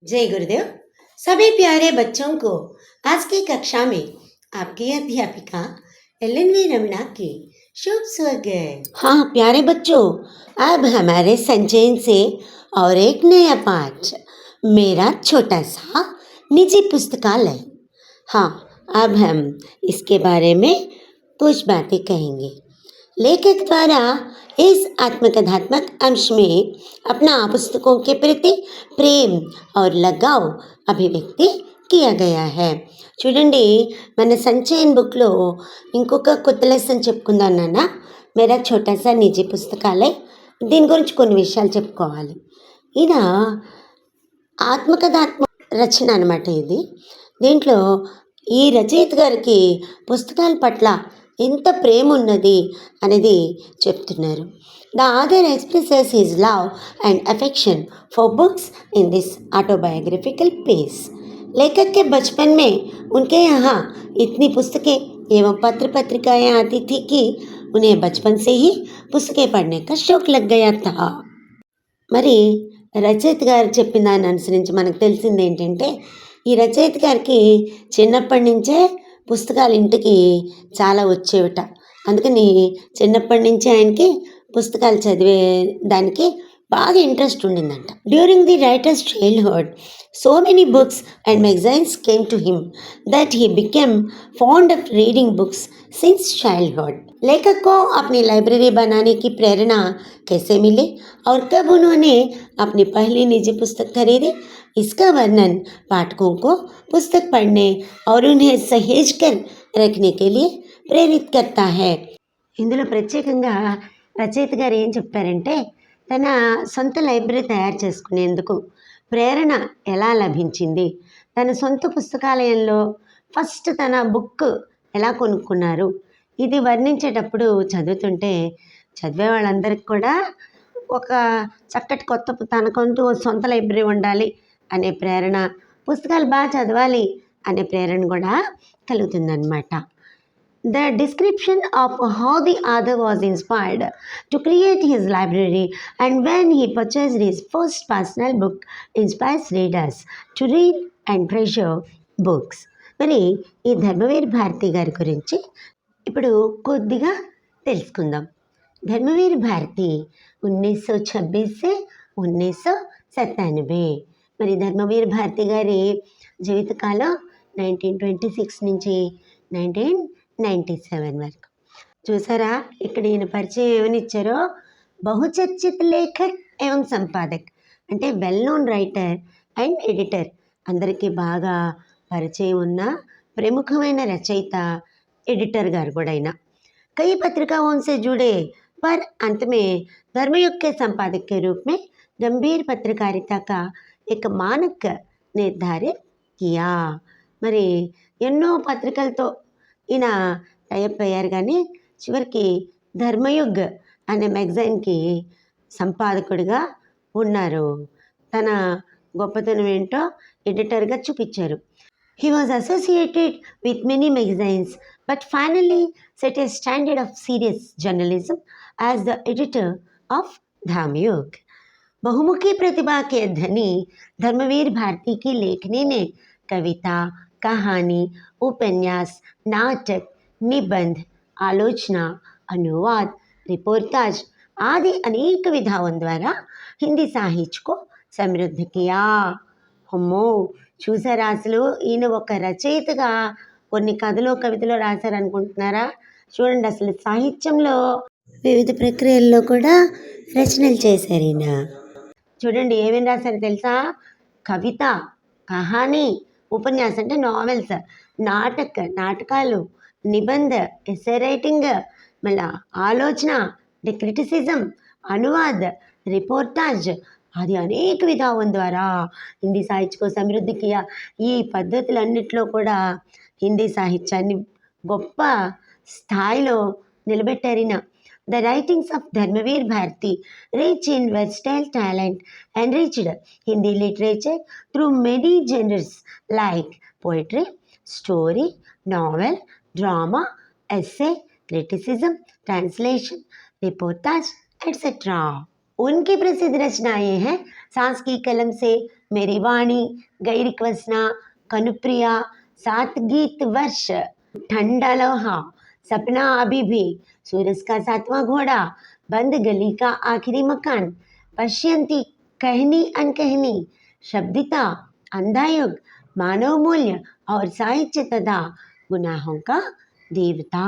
जय गुरुदेव। सभी प्यारे बच्चों को आज की कक्षा में आपकी अध्यापिका एलएनवी रमणा की शुभ स्वागत। हाँ प्यारे बच्चों, अब हमारे संचयन से और एक नया पाठ, मेरा छोटा सा निजी पुस्तकालय। हाँ, अब हम इसके बारे में कुछ बातें कहेंगे। लेखक द्वारा इस आत्मकथात्मक अंश में अपना पुस्तकों के प्रति प्रेम और लगाव అభివ్యక్తి किया गया है। చూడండి, మన సంచయన్ బుక్లో ఇంకొక కొత్త లెసన్ చెప్పుకుందాం నాన్న, మేరా ఛోటా సా నిజీ పుస్తకాలయ. దీని గురించి కొన్ని విషయాలు చెప్పుకోవాలి. ఈయన ఆత్మకథాత్మక రచన అనమాట ఇది. దీంట్లో ఈ రచయిత గారికి పుస్తకాల పట్ల ఎంత ప్రేమ ఉన్నది అనేది చెప్తున్నారు. The author expresses his love and affection for books in this autobiographical page. लेखक के बचपन में उनके यहाँ इतनी पुस्तकें एवं पत्र पत्रिकाएं आती थी कि उन्हें बचपन से ही पुस्तकें पढ़ने का शौक लग गया था. మరి రచయిత గారు చెప్పిన దాన్ని అనుసరించి మనకు తెలిసింది ఏంటంటే, ఈ రచయిత గారికి చిన్నప్పటి నుంచే పుస్తకాలు ఇంటికి చాలా వచ్చేవిట. అందుకని చిన్నప్పటి నుంచి ఆయనకి పుస్తకాలు చదివే దానికి బాగా ఇంట్రెస్ట్ ఉండిందంట. During the writer's childhood so many books and magazines came to him that he became fond of reading books since childhood. लेखक को अपनी लाइब्रेरी बनाने की प्रेरणा कैसे मिली और कब उन्होंने अपनी पहली निजी पुस्तक खरीदी, इसका वर्णन पाठकों को पुस्तक पढ़ने और उन्हें सहेज कर रखने के लिए प्रेरित करता है. ఇందులో ప్రత్యేకంగా రచయిత గారు ఏం చెప్పారంటే, తన సొంత లైబ్రరీ తయారు చేసుకునేందుకు ప్రేరణ ఎలా లభించింది, తన సొంత పుస్తకాలయంలో ఫస్ట్ తన బుక్ ఎలా కొనుక్కున్నారు, ఇది వర్ణించేటప్పుడు చదువుతుంటే చదివే వాళ్ళందరికీ కూడా ఒక చక్కటి తనకంటూ సొంత లైబ్రరీ ఉండాలి అనే ప్రేరణ, పుస్తకాలు బాగా చదవాలి అనే ప్రేరణ కూడా కలుగుతుందన్నమాట. The description of how the author was inspired to create his library and when he purchased his first personal book inspires readers to read and treasure books. మరి ఈ ధర్మవీర్ భారతి గారి గురించి ఇప్పుడు కొద్దిగా తెలుసుకుందాం. ధర్మవీర్ భారతి 1926 से 1997. మరి ధర్మవీర్ భారతి గారి జీవితకాలం 1926 నుంచి 1997 వరకు. చూసారా, ఇక్కడ ఈయన పరిచయం ఏమని ఇచ్చారో, బహుచర్చిత లేఖక్ ఏవం సంపాదక్, అంటే well known writer and editor, అందరికీ బాగా పరిచయం ఉన్న ప్రముఖమైన రచయిత, ఎడిటర్ గారు కూడా అయినా. कई पत्रिकाओं से जुड़े पर अंत में धर्मयुग के संपादक के रूप में गंभीर पत्रकारिता का एक मानक निर्धारित किया. మరి ఎన్నో పత్రికలతో ఈయన టైప్ అయ్యారు, కానీ చివరికి ధర్మయుగ్ అనే మ్యాగజైన్కి సంపాదకుడిగా ఉన్నారు. తన గొప్పతనం ఏంటో ఎడిటర్గా చూపించారు. He was associated with many magazines but finally set a standard of serious journalism as the editor of Dhamyug. बहुमुखी प्रतिभा के धनी धर्मवीर भारती की लेखनी ने कविता, कहानी, उपन्यास, नाटक, निबंध, आलोचना, अनुवाद, रिपोर्टाज आदि अनेक विधाओं द्वारा हिंदी साहित्य को समृद्ध किया. అమ్మో, చూసారా, అసలు ఈయన ఒక రచయితగా కొన్ని కథలు కవితలు రాశారనుకుంటున్నారా? చూడండి, అసలు సాహిత్యంలో వివిధ ప్రక్రియల్లో కూడా రచనలు చేశారు ఈయన. చూడండి ఏమేమి రాశారు తెలుసా? కవిత, కహానీ, ఉపన్యాసం అంటే నావెల్స్, నాటకాలు, నిబంధ ఎస్సే రైటింగ్, మళ్ళీ ఆలోచన అంటే క్రిటిసిజం, అనువాద్, రిపోర్టాజ్ అది అనేక విధానం ద్వారా హిందీ సాహిత్యకు సమృద్ధి కియా. ఈ పద్ధతులన్నిట్లో కూడా హిందీ సాహిత్యాన్ని గొప్ప స్థాయిలో నిలబెట్టారిన. The writings of Dharmavir Bharati, rich in versatile talent, enriched Hindi literature through many genres like poetry, story, novel, drama, essay, criticism, translation, reportage, etc. उनकी प्रसिद्ध रचनाएं हैं सांस की कलम से, मेरी वाणी गई रिक्वसना कनुप्रिया सात गीत वर्ष ठंडा लोहा सपना अभी भी सूरज का सातवां घोड़ा बंद गली का आखिरी मकान पश्यंती कहनी अनकहनी शब्दिता अंधा युग मानव मूल्य और साहित्य तथा गुनाहों का देवता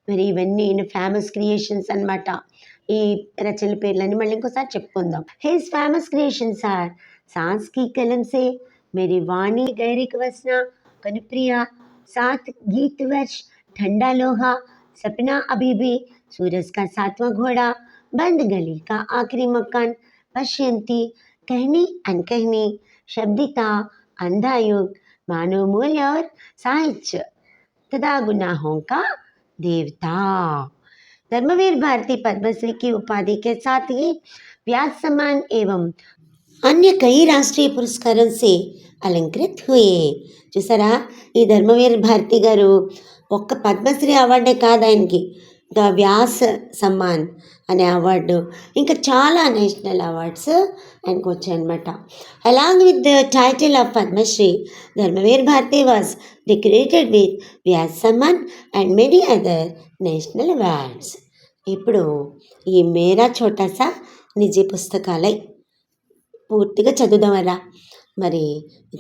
మరి ఇవన్నీ ఫేమస్ క్రియేషన్స్ అన్నమాట. ఈ రచనల పేర్లన్నీ మళ్ళీ ఇంకోసారి చెప్పుకుందాం. హిస్ ఫేమస్ క్రియేషన్స్ ఆర్ सांस की कलम से मेरी वाणी गैरिक वसना कनुप्रिया सात गीत वर्ष ठंडा लोहा सपना अभी भी सूरज का सातवां घोड़ा बंद गली का आखिरी मकान पश्यंती कहनी अनकहनी शब्दिता अंधा युग मानव मूल्य और साहित्य तथा गुनाहों का देवता. धर्मवीर भारती पद्मश्री की उपाधि के साथ ही व्यास सम्मान एवं अन्य कई राष्ट्रीय पुरस्कारों से अलंकृत हुए. చూసారా ఈ ధర్మవీర్ భారతి గారు ఒక్క పద్మశ్రీ అవార్డే కాదు, ఆయనకి ద వ్యాస్ సమ్మాన్ అనే అవార్డు ఇంకా చాలా నేషనల్ అవార్డ్స్ ఆయనకు వచ్చాయన్నమాట. Along with the title of Padmashri Dharamvir Bharati was decorated with Vyas Samman and many other national awards. ఇప్పుడు ఈ మేరా ఛోటా సా నిజీ పుస్తకాలై పూర్తిగా చదువుదామరా. మరి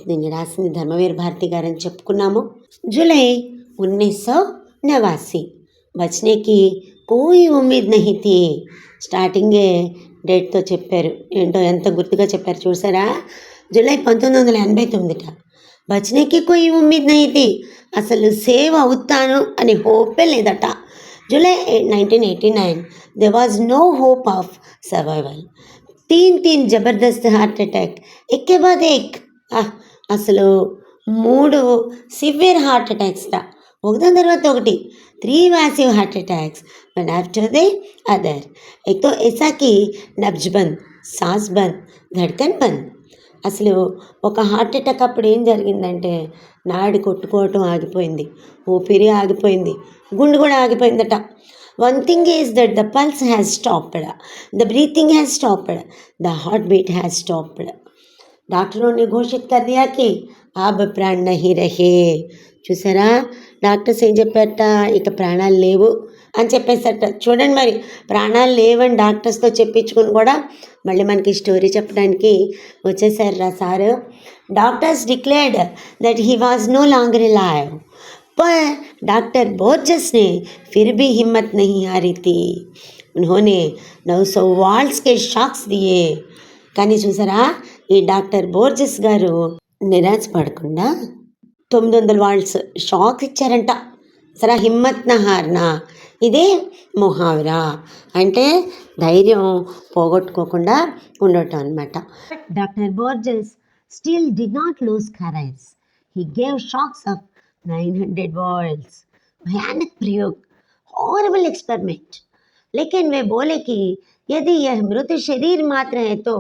దీన్ని రాసింది ధర్మవీర్ భారతి గారని చెప్పుకున్నాము. జూలై 1989 బచ్నే కి కోయి ఉమ్మీద్ నహీ థీ. స్టార్టింగే డేట్తో చెప్పారు, ఏంటో ఎంత గుర్తుగా చెప్పారు చూసారా. జూలై 1989 బచ్నేకి కోయి ఉమ్మీద్ నహీ థీ. అసలు సేవ్ అవుతాను అని హోపే లేదట. July 1989 there was no hope of survival. 3 Jabardasth heart attack ఎక్కే బాద్ ఏక్. అసలు 3 సివియర్ హార్ట్ అటాక్స్ ఒకదాని తర్వాత ఒకటి 3 massive heart attacks one after the other. एक तो ऐसा कि नब्ज बंद, सांस बंद, धड़कन बंद. అసలు ఒక హార్ట్ అటాక్ అప్పుడు ఏం జరిగిందంటే నాడి కొట్టుకోవటం ఆగిపోయింది, ఊపిరి ఆగిపోయింది, గుండె కూడా ఆగిపోయిందట. One thing is that the pulse has stopped, the breathing has stopped, the heartbeat has stopped. डॉक्टरों ने घोषित कर दिया कि अब प्राण नहीं रहे. చూసారా డాక్టర్స్ ఏం చెప్పారట, ఇక ప్రాణాలు లేవు అని చెప్పేసట. చూడండి మరి ప్రాణాలు లేవని డాక్టర్స్తో చెప్పించుకుని కూడా మళ్ళీ మనకి స్టోరీ చెప్పడానికి వచ్చేసారు రా సారు. Doctors declared that he was no longer alive. पर डॉक्टर बोर्जस ने फिर भी हिम्मत नहीं हारी थी. उन्होंने 900 वाल्ट्स के शॉक्स दिए. కానీ చూసారా ఈ డాక్టర్ బోర్జస్ గారు నిరాశ పడకుండా 900 వాల్ట్స్ షాక్ ఇచ్చారంట. సరే హిమ్మత్ నహార్నా, ఇదే మొహావరా అంటే ధైర్యం పోగొట్టుకోకుండా ఉండటం అనమాట. Doctor Borges still did not lose courage. He gave shocks of 900 volts. भयानक प्रयोग, हॉरिबल एक्सपेरिमेंट. लेकिन वे बोले कि यदि यह मृत शरीर मात्र है तो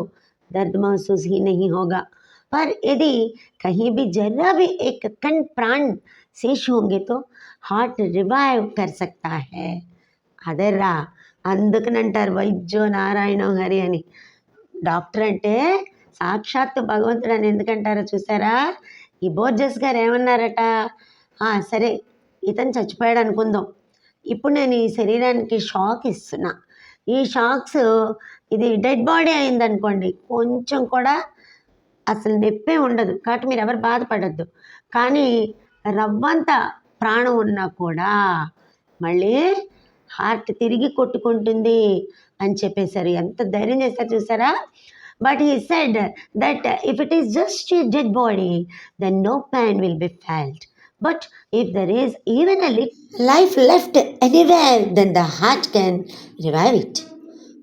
दर्द महसूस ही नहीं होगा, पर यदि कहीं भी जरा भी एक कण प्राण शेष होंगे तो हार्ट रिवाइव कर सकता है. అదర్రా అందుకనంటారు వైద్యో నారాయణ హరి అని. డాక్టర్ అంటే సాక్షాత్తు భగవంతుడు అని ఎందుకంటారో చూసారా. ఈ బోర్జస్ గారు ఏమన్నారట, సరే ఇతను చచ్చిపోయాడు అనుకుందాం, ఇప్పుడు నేను ఈ శరీరానికి షాక్ ఇస్తున్నా. ఈ షాక్స్ ఇది డెడ్ బాడీ అయిందనుకోండి కొంచెం కూడా అసలు నొప్పే ఉండదు, కాబట్టి మీరు ఎవరు బాధపడద్దు. కానీ రవ్వంత ప్రాణం ఉన్నా కూడా మళ్ళీ హార్ట్ తిరిగి కొట్టుకుంటుంది అని చెప్పేశారు. ఎంత ధైర్యం చేస్తారు చూసారా. But he said that if it is just a dead body, then no pain will be felt. But if there is even a little life left anywhere, then the heart can revive it.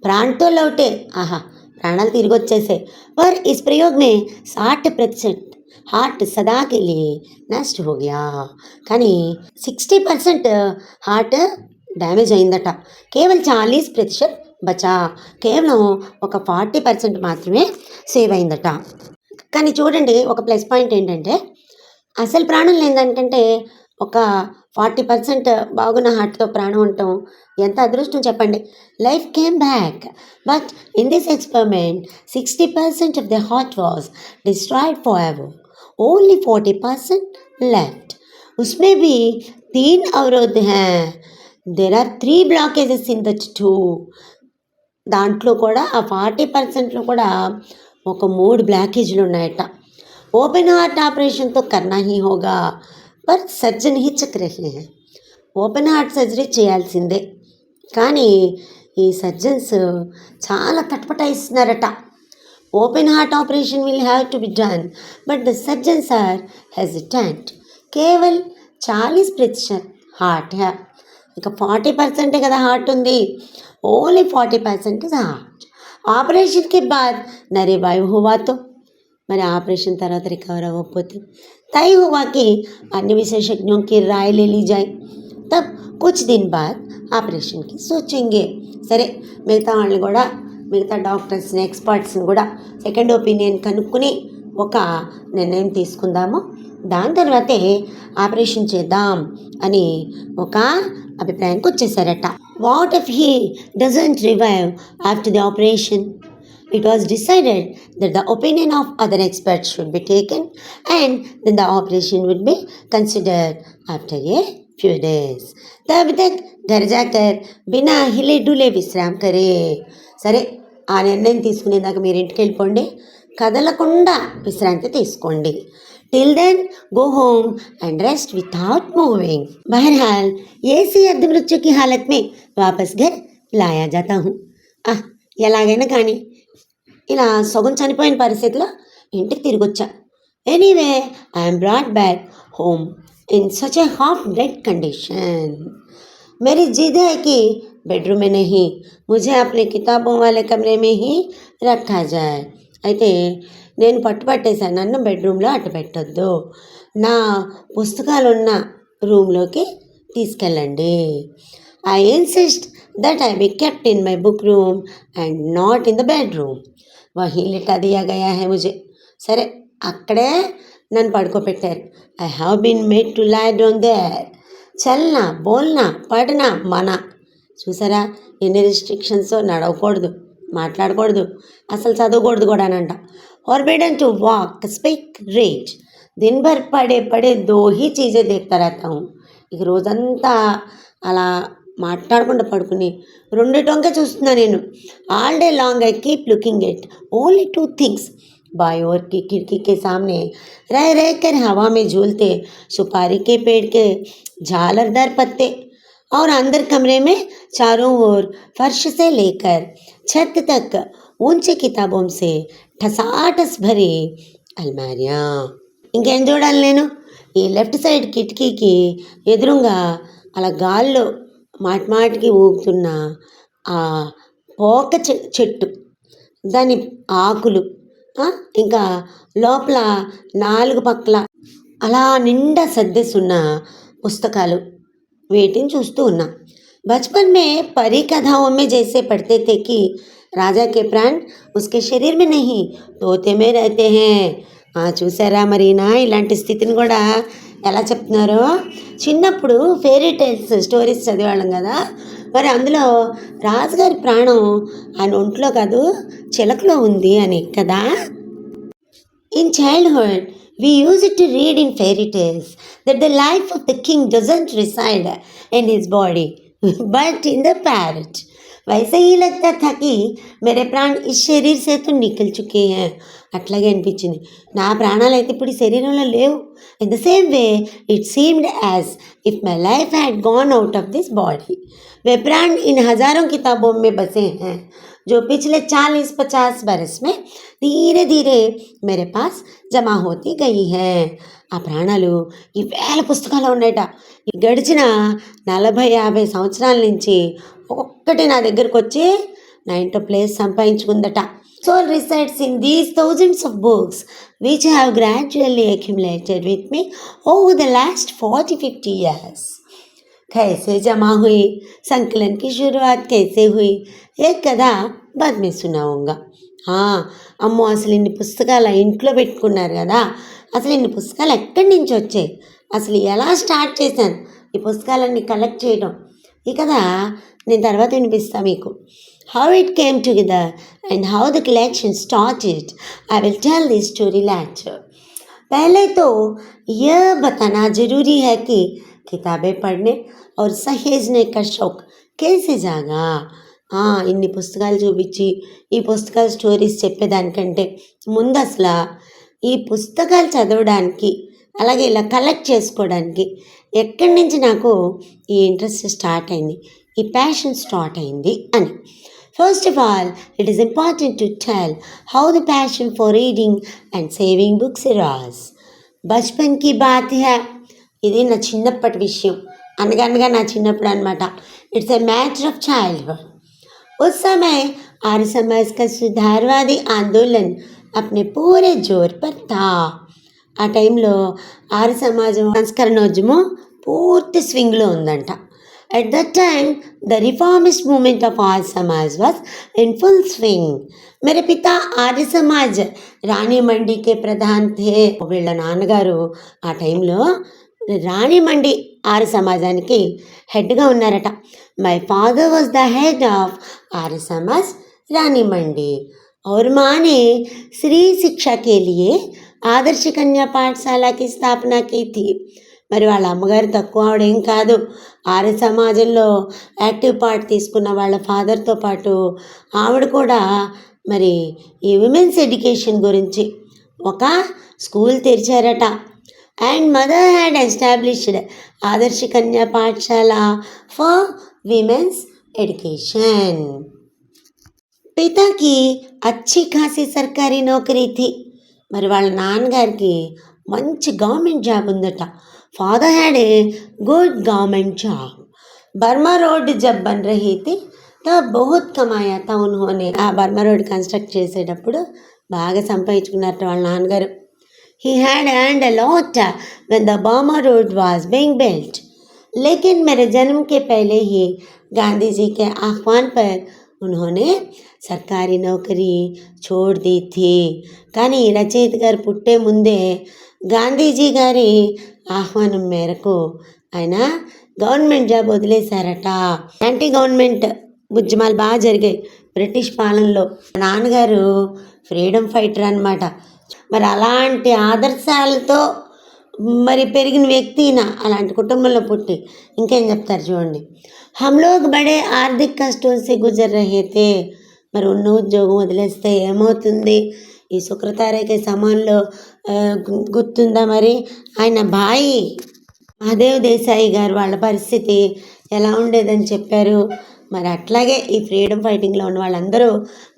प्राण तो लौटे, आहा प्राणाल तिरिగి వచ్చేసే. पर इस प्रयोग में 60% heart सदा के लिए नष्ट हो गया. కానీ 60% हार्ट డ్యామేజ్ అయిందట. కేవలం 40% బచా, కేవలం ఒక 40% మాత్రమే సేవ్ అయిందట. కానీ చూడండి ఒక ప్లస్ పాయింట్ ఏంటంటే అసలు ప్రాణం లేదంటే ఒక 40% బాగున్న హార్ట్‌తో ప్రాణం ఉండటం ఎంత అదృష్టం చెప్పండి. Life came back. But in this experiment 60% of the heart was destroyed forever. Only 40% left. उसमें भी 3 अवरोध हैं. There are 3 blockages in that too. దాంట్లో కూడా ఆ 40%లో కూడా ఒక 3 బ్లాకేజీలు ఉన్నాయట. ఓపెన్ హార్ట్ ఆపరేషన్ తో కర్నా హీ హోగా, పర్ సర్జన్ హిచక్ రహే హై. ఓపెన్ హార్ట్ సర్జరీ చేయాల్సిందే, కానీ ఈ సర్జన్స్ చాలా తటపటాయిస్తున్నారట. Open heart operation will have to be done, but the surgeons are hesitant. కేవల్ 40% హార్ట్ है. ఇక 40% కదా హార్ట్ ఉంది, ఓన్లీ 40% ఇస్ హార్ట్. ఆపరేషన్ కే బాద్ न रिवाइव हुआ तो, మరి ఆపరేషన్ తర్వాత రికవర్ అవ్వకపోతే तय हुआ कि अन्य विशेषज्ञों की राय ले ली जाए. तब कुछ दिन बाद ఆపరేషన్ కి సోచెంగే. సరే, మిగతా వాళ్ళని కూడా, మిగతా డాక్టర్స్ని, ఎక్స్పర్ట్స్ని కూడా సెకండ్ ఒపీనియన్ కనుక్కుని ఒక నిర్ణయం తీసుకుందాము. దాని తర్వాతే ఆపరేషన్ చేద్దాం అని ఒక అభిప్రాయానికి వచ్చేసారట. What if he doesn't revive after the operation? It was decided that the opinion of other experts should be taken, and then the operation would be considered after a few days. तब तक घर जाकर बिना हिले डुले विश्राम करे. సరే, ఆ నిర్ణయం తీసుకునేదాకా మీరు ఇంటికి వెళ్ళిపోండి, కదలకుండా విశ్రాంతి తీసుకోండి. Till then go home and rest without moving. बहरहाल ऐसी अर्धमृत्यु की हालत में वापस घर लाया जाता हूँ. ఎలాగైనా కానీ ఇలా సగం చనిపోయిన పరిస్థితిలో ఇంటికి తిరిగి వచ్చా. Anyway I'm brought back home in such A half dead condition. मेरी जिद है कि बेडरूम में नहीं, मुझे अपने किताबों वाले कमरे में ही रखा जाए. అయితే నేను పట్టుపట్టేశాను, నన్ను బెడ్రూమ్లో అట్టు పెట్టొద్దు, నా పుస్తకాలున్న రూమ్లోకి తీసుకెళ్ళండి. I insist that I be kept in my book room and not in the bedroom. వహీ లిటా దియా గయా హై ముझे. సరే, అక్కడే నన్ను పడుకోబెట్టారు. I have been made to lie down there. చల్నా, బోల్నా, పడనా, మనా. చూసారా ఎన్ని రిస్ట్రిక్షన్స్. నడవకూడదు, మాట్లాడకూడదు, అసలు చదవకూడదు కూడా అనంట. Forbidden to walk, speak, read. दिन भर पड़े पड़े 2 ही चीज़ें देखता रहता हूँ. ఇక రోజంతా అలా మాట్లాడకుండా పడుకుని రెండిటొంకే చూస్తున్నా నేను. All day long I keep looking at only 2 things. बाई ओर की खिड़की के सामने रह रह कर हवा में झूलते सुपारी के पेड़ के झालरदार पत्ते, और अंदर कमरे में चारों ओर फर्श से लेकर छत तक ऊंची किताबों से ठसाठस भरी अलमारियाँ. ఇంకేం చూడాలి నేను? ఈ లెఫ్ట్ సైడ్ కిటికీకి ఎదురుగా అలా గాల్లో మాటిమాటికి ఊగుతున్న ఆ పోక చెట్టు, దాని ఆకులు, ఇంకా లోపల 4 పక్కల అలా నిండా సర్దేసున్న పుస్తకాలు, వీటిని చూస్తూ ఉన్నా. बचपन में परी कथाओं में जैसे पढ़ते थे कि राजा के प्राण उसके शरीर में नहीं तोते में रहते हैं. చూసారా మరి నా ఇలాంటి స్థితిని కూడా ఎలా చెప్తున్నారో. చిన్నప్పుడు ఫెయిరీ టైల్స్ స్టోరీస్ చదివాళ్ళం కదా, మరి అందులో రాజుగారి ప్రాణం ఆయన ఒంట్లో కాదు చిలకలో ఉంది అని కదా. In childhood, we used to read in fairy tales that the life of the king doesn't reside in his body, but in the parrot. वैसे ही लगता था कि मेरे प्राण इस शरीर से तो निकल चुके हैं. అట్లాగే అనిపించింది, నా ప్రాణాలు అయితే ఇప్పుడు ఈ శరీరంలో లేవు. In the same way, it seemed as if my life had gone out of this body. वे प्राण इन हजारों किताबों में बसे हैं जो पिछले 40-50 बरस में धीरे धीरे मेरे पास జమా होती गई है. ఆ ప్రాణాలు ఈ వేల పుస్తకాలు ఉన్నాయట. ఈ గడిచిన 40-50 సంవత్సరాల నుంచి ఒక్కొక్కటి నా దగ్గరకు వచ్చి నా ఇంట్లో place సంపాదించుకుందట. Soul resides in these thousands of books which have gradually accumulated with me over the last 40-50 years. कैसे जमा हुई, संकलन की शुरुआत कैसे हुई, एक कथा बाद में सुनाऊंगा. అమ్మో, అసలు ఇన్ని పుస్తకాలు ఇంట్లో పెట్టుకున్నారు కదా, అసలు ఇన్ని పుస్తకాలు ఎక్కడి నుంచి వచ్చాయి అసలు ఎలా స్టార్ట్ చేశాను ఈ పుస్తకాలన్నీ కలెక్ట్ చేయడం, ఈ కథ నేను తర్వాత వినిపిస్తా మీకు. How it came together and how the collection started, I will tell this story later. पहले तो यह बताना ज़रूरी है कि किताबें पढ़ने और सहेजने का शौक कैसे जागा. ఇన్ని పుస్తకాలు చూపించి ఈ పుస్తకాల స్టోరీస్ చెప్పేదానికంటే ముందు అసలు ఈ పుస్తకాలు చదవడానికి అలాగే ఇలా కలెక్ట్ చేసుకోవడానికి ఎక్కడి నుంచి నాకు ఈ ఇంట్రెస్ట్ స్టార్ట్ అయింది, ఈ ప్యాషన్ స్టార్ట్ అయింది అని. First of all it is important to tell how the passion for reading and saving books Raj. Bachpan కి బాత్ హై, ఇది నా చిన్నప్పటి విషయం, అనగనగా నా చిన్నప్పుడు అనమాట. It's a matter of childhood. उस समय आर्य समाज का सुधारवादी आंदोलन अपने पूरे जोर पर था. ఆ టైంలో ఆర్య సమాజం సంస్కరణోద్యమం పూర్తి స్వింగ్లో ఉందంట. At that time the reformist movement of Arya Samaj was in full swing. मेरे पिता ఆర్య సమాజ్ రాణి మండీకే ప్రధాన్ థే. వీళ్ళ నాన్నగారు ఆ టైంలో రాణి మండి ఆర్య సమాజానికి హెడ్గా ఉన్నారట. My father was the head of Arya Samaj Rani मंडी और माँ ने स्त्री शिक्षा के लिए ఆదర్శ కన్యా పాఠశాలకి స్థాపన की. మరి వాళ్ళ అమ్మగారు తక్కువ ఆవిడేం కాదు, ఆర్య సమాజంలో యాక్టివ్ పార్ట్ తీసుకున్న వాళ్ళ ఫాదర్తో పాటు ఆవిడ కూడా మరి ఈ విమెన్స్ ఎడ్యుకేషన్ గురించి ఒక స్కూల్ తెరిచారట. And mother had established Adarsh Kanya పాఠశాల ఫర్ విమెన్స్ एडुकेशन. पिता की अच्छी खासी सरकारी नौकरी थी. మరి వాళ్ళ నాన్నగారికి మంచి గవర్నమెంట్ జాబ్ ఉందట. Father had a good government job. Burma road జబ్ బన్ రహీ థీ తబ్ బహుత్ కమాయా థా ఉన్హోనే. ఆ బర్మా రోడ్ కన్స్ట్రక్ట్ చేసేటప్పుడు బాగా సంపాదించుకున్నారట వాళ్ళ నాన్నగారు. He had earned a lot when the Burma road was being built. लेकिन मेरे जन्म के पहले ही गांधी जी के आह्वान पर उन्होंने सरकारी नौकरी छोड़ दी थी. కానీ రచయిత గారు పుట్టే ముందే గాంధీజీ గారి ఆహ్వానం మేరకు ఆయన గవర్నమెంట్ జాబ్ వదిలేశారట. యాంటీ గవర్నమెంట్ ఉద్యమాలు బాగా జరిగాయి బ్రిటిష్ పాలనలో. నాన్నగారు ఫ్రీడమ్ ఫైటర్ అనమాట. మరి అలాంటి ఆదర్శాలతో మరి పెరిగిన వ్యక్తిన అలాంటి కుటుంబంలో పుట్టి ఇంకేం చెప్తారు చూడండి. हम लोग बड़े ఆర్థిక కష్టం से गुजर रहे थे. మరి ఉన్న ఉద్యోగం వదిలేస్తే ఏమవుతుంది? ఈ సుకృతారేఖ సమాన్లో గుర్తుందా మరి ఆయన భాయి మహాదేవ్ దేశాయి గారు వాళ్ళ పరిస్థితి ఎలా ఉండేదని చెప్పారు. మరి అట్లాగే ఈ ఫ్రీడమ్ ఫైటింగ్లో ఉన్న వాళ్ళందరూ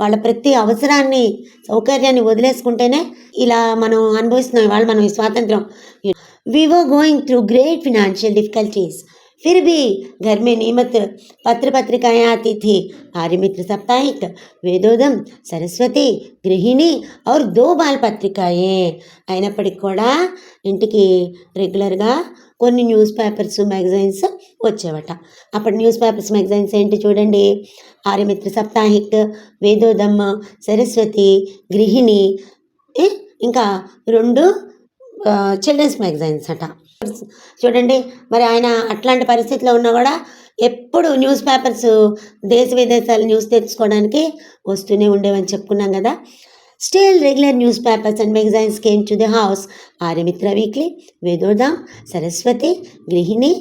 వాళ్ళ ప్రతి అవసరాన్ని సౌకర్యాన్ని వదిలేసుకుంటేనే ఇలా మనం అనుభవిస్తున్నాం ఇవాళ మనం ఈ స్వాతంత్రం. We were going through great financial difficulties, फिर भी घर में नियमित पत्र पत्रिकाएँ आती थी. आर्यमित्र साप्ताहिक, వేదోదం, సరస్వతి, గృహిణి और 2 బాల పత్రికాయే. అయినప్పటికీ కూడా ఇంటికి రెగ్యులర్గా కొన్ని న్యూస్ పేపర్స్ మ్యాగజైన్స్ వచ్చేవట. అప్పుడు న్యూస్ పేపర్స్ మ్యాగజైన్స్ ఏంటి చూడండి. ఆర్యమిత్ర సాప్తాహిక్, వేదోదం, సరస్వతి, గృహిణి, ఇంకా 2 చిల్డ్రన్స్ మ్యాగజైన్స్ అట. చూడండి మరి ఆయన అట్లాంటి పరిస్థితిలో ఉన్నా కూడా ఎప్పుడు న్యూస్ పేపర్స్ దేశ విదేశాల న్యూస్ తెలుసుకోవడానికి వస్తూనే ఉండేవని చెప్పుకున్నాం కదా. Still regular newspapers and magazines came to the house. Aryamitra weekly, Vedodam, Saraswati, Grihini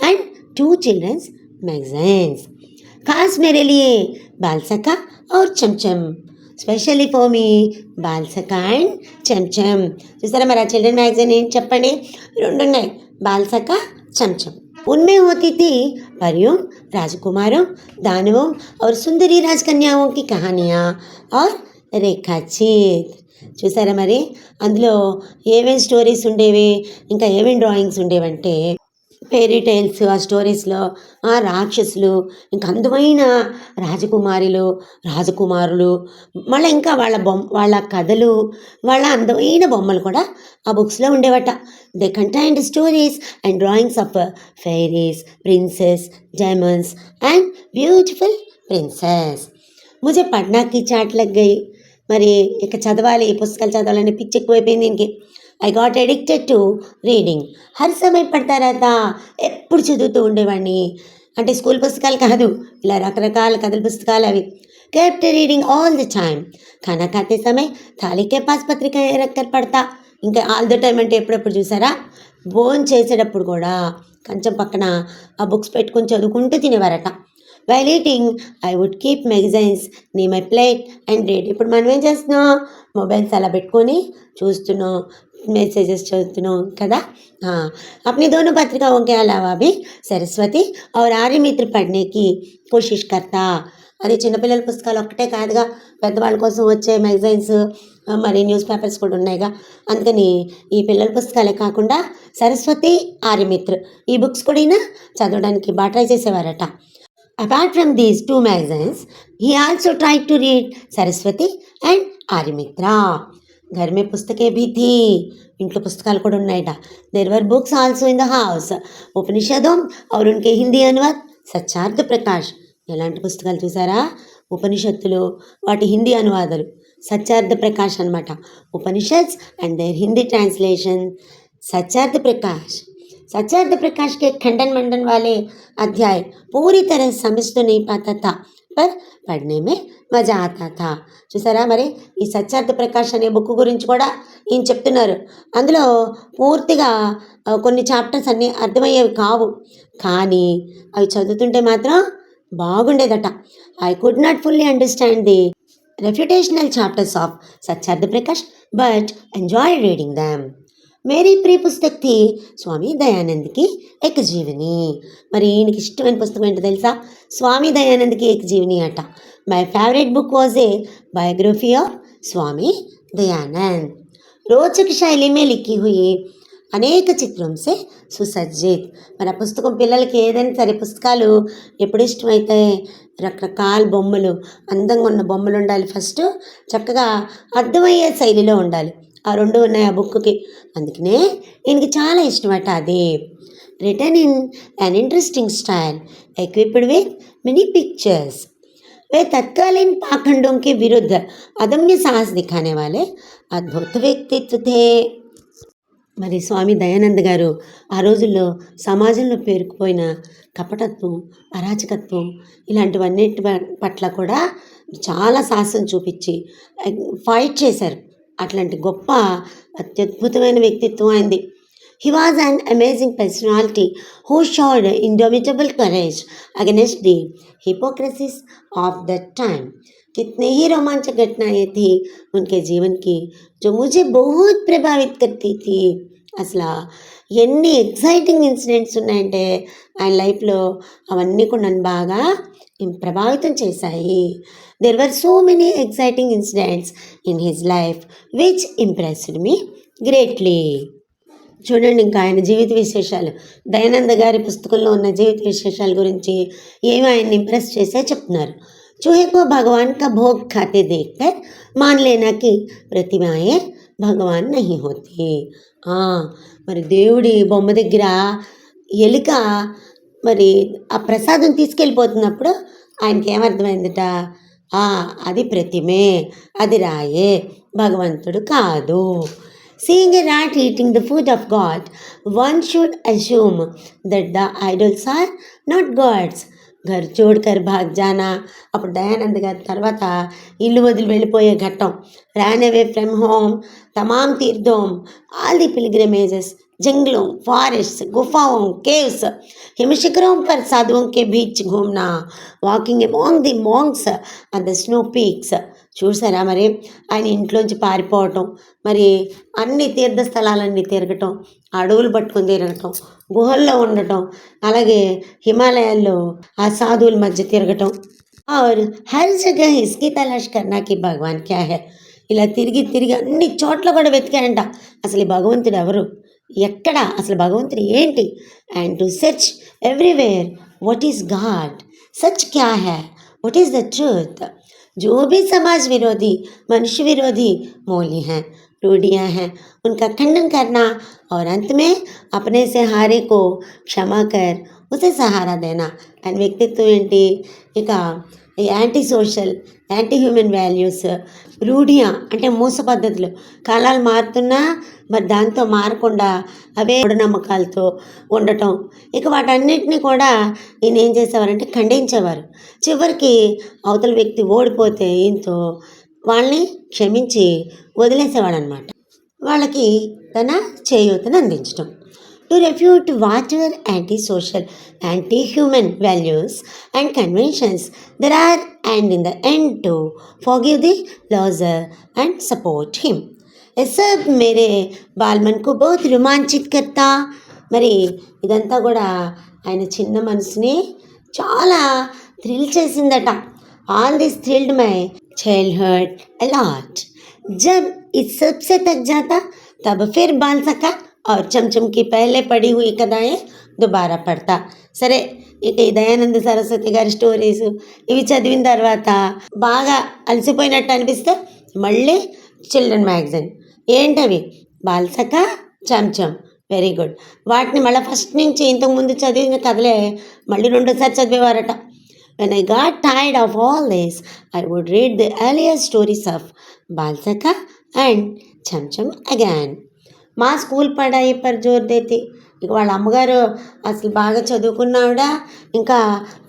and 2 children's magazines. खास मेरे लिए बाल सखा और Chamcham, specially for me Bal Sakha and Chamcham. చూసారా మరి ఆ చిల్డ్రన్ మ్యాగజైన్ ఏంటి చెప్పండి? 2 ఉన్నాయి, బాల్ సఖా, చెంచం. उनमें होती थी परियों, राजकुमारों, दानवों और सुंदरी राजकन्याओं की कहानियाँ और రేఖాచిత్. చూసారా మరి అందులో ఏమేమి స్టోరీస్ ఉండేవి, ఇంకా ఏమేమి డ్రాయింగ్స్ ఉండేవంటే ఫెయిరీ టైల్స్. ఆ స్టోరీస్లో రాక్షసులు, ఇంకా అందమైన రాజకుమారులు, మళ్ళీ ఇంకా వాళ్ళ కథలు, వాళ్ళ అందమైన బొమ్మలు కూడా ఆ బుక్స్లో ఉండేవట. They contained stories and drawings of fairies, princes, diamonds and beautiful princesses. ముझे పढ़ना की చాట్ లగ్ గई. మరి ఇక చదవాలి, ఈ పుస్తకాలు చదవాలని పిచ్చి ఎక్కువైపోయింది దీనికి. I got addicted to reading. Her సమయ పడతా రహతా, ఎప్పుడు చదువుతూ ఉండేవాడిని. అంటే స్కూల్ పుస్తకాలు కాదు, ఇలా రకరకాల కథల పుస్తకాలు అవి. kept reading all the time. खाना खाते समय थाली के पास పత్రిక రక్కర్ పడతా. ఇంకా ఆల్ ద టైమ్ అంటే ఎప్పుడెప్పుడు చూసారా, భోజనం చేసేటప్పుడు కూడా కంచం పక్కన ఆ బుక్స్ పెట్టుకొని చదువుకుంటూ తినేవారట. While eating I would keep magazines near my plate and read. ఇప్పుడు మనం ఏం చేస్తున్నాం, మొబైల్స్ అలా పెట్టుకొని చూస్తున్నాం, मैसेजेस చదువుతున్నాం కదా. अपनी दोनों पत्रिकाओं के अलावा भी सरस्वती और आर्यमित्र पढ़ने की कोशिश करता. అది చిన్నపిల్లల పుస్తకాలు ఒక్కటే కాదుగా, పెద్దవాళ్ళ కోసం వచ్చే మ్యాగజైన్స్ మరి న్యూస్ పేపర్స్ కూడా ఉన్నాయిగా. అందుకని ఈ పిల్లల పుస్తకాలే కాకుండా సరస్వతి, ఆర్యమిత్ర ఈ బుక్స్ కూడా ఈయన చదవడానికి బాగా ట్రై చేసేవారట. Apart from these two magazines he also try to read Saraswati and Aryamitra. घर में पुस्तकें भी थी, ఇంట్లో పుస్తకాలు కూడా ఉన్నాయట. There were books also in the house. ఉపనిషదం और उनके हिंदी अनुवाद సత్యార్థ ప్రకాష్. ఎలాంటి పుస్తకాలు చూసారా, ఉపనిషత్తులు వాటి హిందీ అనువాదాలు సత్యార్థ ప్రకాష్ అనమాట. Upanishads and their Hindi translation Satyarth Prakash. Satyarth Prakash के खंडन मंडन वाले अध्याय पूरी तरह समझ तो नहीं पाता था, पर पढ़ने में మజా ఆతా. చూసారా, మరి ఈ సత్యార్థ ప్రకాష్ అనే బుక్ గురించి కూడా ఈయన చెప్తున్నారు. అందులో పూర్తిగా కొన్ని చాప్టర్స్ అన్నీ అర్థమయ్యేవి కావు, కానీ అవి చదువుతుంటే మాత్రం బాగుండేదట. I could not fully understand the refutational chapters of Satyarth Prakash but enjoy reading them. మేరీ ప్రియ పుస్తక్ థీ స్వామి దయానంద్కి ఏక జీవని. మరి ఈయనకి ఇష్టమైన పుస్తకం ఏంటో తెలుసా, స్వామి దయానంద్కి ఏక జీవని అట. My favourite book was a biography of Swami Dayanand. रोचक शैली में लिखी हुई అనేక చిత్రం సే సుసజ్జిత్. మన పుస్తకం పిల్లలకి ఏదైనా సరే పుస్తకాలు ఎప్పుడు ఇష్టమైతే రకరకాల బొమ్మలు, అందంగా ఉన్న బొమ్మలు ఉండాలి, ఫస్ట్ చక్కగా అర్థమయ్యే శైలిలో ఉండాలి. ఆ రెండు ఉన్నాయి ఆ బుక్కి, అందుకనే ఈయనకి చాలా ఇష్టమట అది. Written in an interesting style equipped with many pictures. वे तत्कालीन पाखंडों के विरुद्ध अदम्य साहस दिखाने वाले अद्भुत व्यक्तित्व थे. మరి స్వామి దయానంద్ గారు ఆ రోజుల్లో సమాజంలో పేరుకుపోయిన కపటత్వం, అరాచకత్వం ఇలాంటివన్నిటి పట్ల కూడా చాలా సాహసం చూపించి ఫైట్ చేశారు. అట్లాంటి గొప్ప అత్యద్భుతమైన వ్యక్తిత్వం అయింది. He was an amazing personality who showed indomitable courage against the hypocrisies of that time. कितने ही रोमांचक घटनाएं थी उनके जीवन की जो मुझे बहुत प्रभावित करती थी. అసలు ఎన్ని ఎక్సైటింగ్ ఇన్సిడెంట్స్ ఉన్నాయంటే ఆయన లైఫ్లో అవన్నీ కూడా నన్ను బాగా ప్రభావితం చేశాయి. There were so many exciting incidents in his life which impressed me greatly. చూడండి, ఇంకా ఆయన జీవిత విశేషాలు, దయానంద గారి పుస్తకంలో ఉన్న జీవిత విశేషాల గురించి ఏమి ఆయన్ని ఇంప్రెస్ చేసే చెప్తున్నారు. चूहे को भगवान का भोग खाते देखकर मान लेना कि प्रतिमाएं भगवान नहीं होती. మరి దేవుడి బొమ్మ దగ్గర ఎలుక మరి ఆ ప్రసాదం తీసుకెళ్ళిపోతున్నప్పుడు ఆయనకి ఏమర్థమైందట, అది ప్రతిమే, అది రాయే, భగవంతుడు కాదు. Seeing a rat eating the food of God, one should assume that the idols are not gods. घर छोड़कर भाग जाना. అప్పుడు దయానంద్ గారి తర్వాత ఇల్లు వదిలి వెళ్ళిపోయే ఘట్టం, ran away from home, तमाम तीर्थों, all the pilgrimages, जंगलों, फॉरेस्ट, गुफाओं, केव्स, हिमशिखरों पर साधुओं के बीच घूमना, walking among the monks and the snow peaks. చూసారా, మరి ఆయన ఇంట్లోంచి పారిపోవటం, మరి అన్ని తీర్థస్థలాలన్నీ తిరగటం, అడవులు పట్టుకొని తిరగటం, గుహల్లో ఉండటం, అలాగే హిమాలయాల్లో ఆ సాధువుల మధ్య తిరగటం. और हर जगह इसकी तलाश करना कि भगवान क्या है. ఇలా తిరిగి తిరిగి అన్ని చోట్ల కూడా వెతికాడంట, అసలు ఈ భగవంతుడు ఎవరు, ఎక్కడ, అసలు భగవంతుడు ఏంటి. And to search everywhere what is God, सच क्या है, व्हाट इज द ट्रूथ. जो भी समाज विरोधी, मनुष्य विरोधी मूल्य हैं, रूढ़ियाँ हैं, उनका खंडन करना और अंत में अपने से हारे को क्षमा कर उसे सहारा देना. అండ్ వ్యక్తిత్వం ఏంటి, ఇక anti social, anti human values, రూఢియా అంటే మూస పద్ధతులు. కాలాలు మారుతున్నా మరి దాంతో మారకుండా అవే మూఢనమ్మకాలతో ఉండటం. ఇక వాటన్నిటిని కూడా ఈయన ఏం చేసేవారంటే ఖండించేవారు. చివరికి అవతల వ్యక్తి ఓడిపోతే ఈయనతో వాళ్ళని క్షమించి వదిలేసేవాడనమాట. వాళ్ళకి తన చేయూతను అందించడం. To refute whatever anti-social, anti-human values and conventions there are, and in the end to forgive the loser and support him. ये सब मेरे బాల్మన్ కు बहुत रोमांचित करता. మరి ఇదంతా కూడా ఆయన చిన్న మనసుని చాలా థ్రిల్ చేసిందట. All this thrilled my childhood a lot. जब इस सबसे तक जाता तब फिर बाल सका और चमचम की पहले पढ़ी हुई कथाएं दोबारा पढ़ता. సరే ఇక ఈ దయానంద సరస్వతి గారి స్టోరీస్ ఇవి చదివిన తర్వాత బాగా అలసిపోయినట్టు అనిపిస్తే మళ్ళీ చిల్డ్రన్ మ్యాగజైన్ ఏంటవి బాల్సక చంచం వెరీ గుడ్. వాటిని మళ్ళీ ఫస్ట్ నుంచి ఇంతకుముందు చదివిన కథలే మళ్ళీ రెండోసారి చదివేవారట. When I got tired of all this, I would read the earlier stories of Balsaka and Cham Cham again. మా స్కూల్ పడాయి పర్ జోర్ దేతి. ఇక వాళ్ళ అమ్మగారు అసలు బాగా చదువుకున్న ఆవిడ, ఇంకా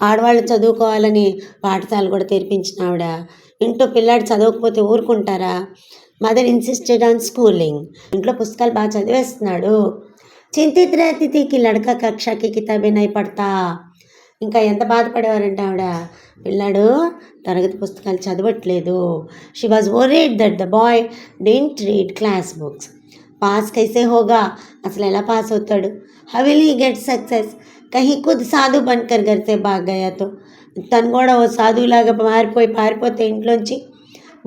ఆడవాళ్ళు చదువుకోవాలని పాఠశాల కూడా తెరిపించిన ఆవిడ. ఇంట్లో పిల్లాడు చదవకపోతే ఊరుకుంటారా? Mother insisted on schooling. ఇంట్లో పుస్తకాలు బాగా చదివేస్తున్నాడు. చింతిత్ रहती थी कि लड़का कक्षा की किताबें नहीं पढ़ता. ఇంకా ఎంత బాధపడేవారంటే ఆవిడ, పిల్లాడు తరగతి పుస్తకాలు చదవట్లేదు. She was worried that the boy didn't read class books. Pass కైసే హోగా, అసలు ఎలా పాస్ అవుతాడు? How will he get success? కహీ ఖుద్ సాధు బన్కర్ ఘర్ సే భాగ్ గయాతో, తను కూడా ఓ సాధువులాగా పారిపోతే ఇంట్లోంచి.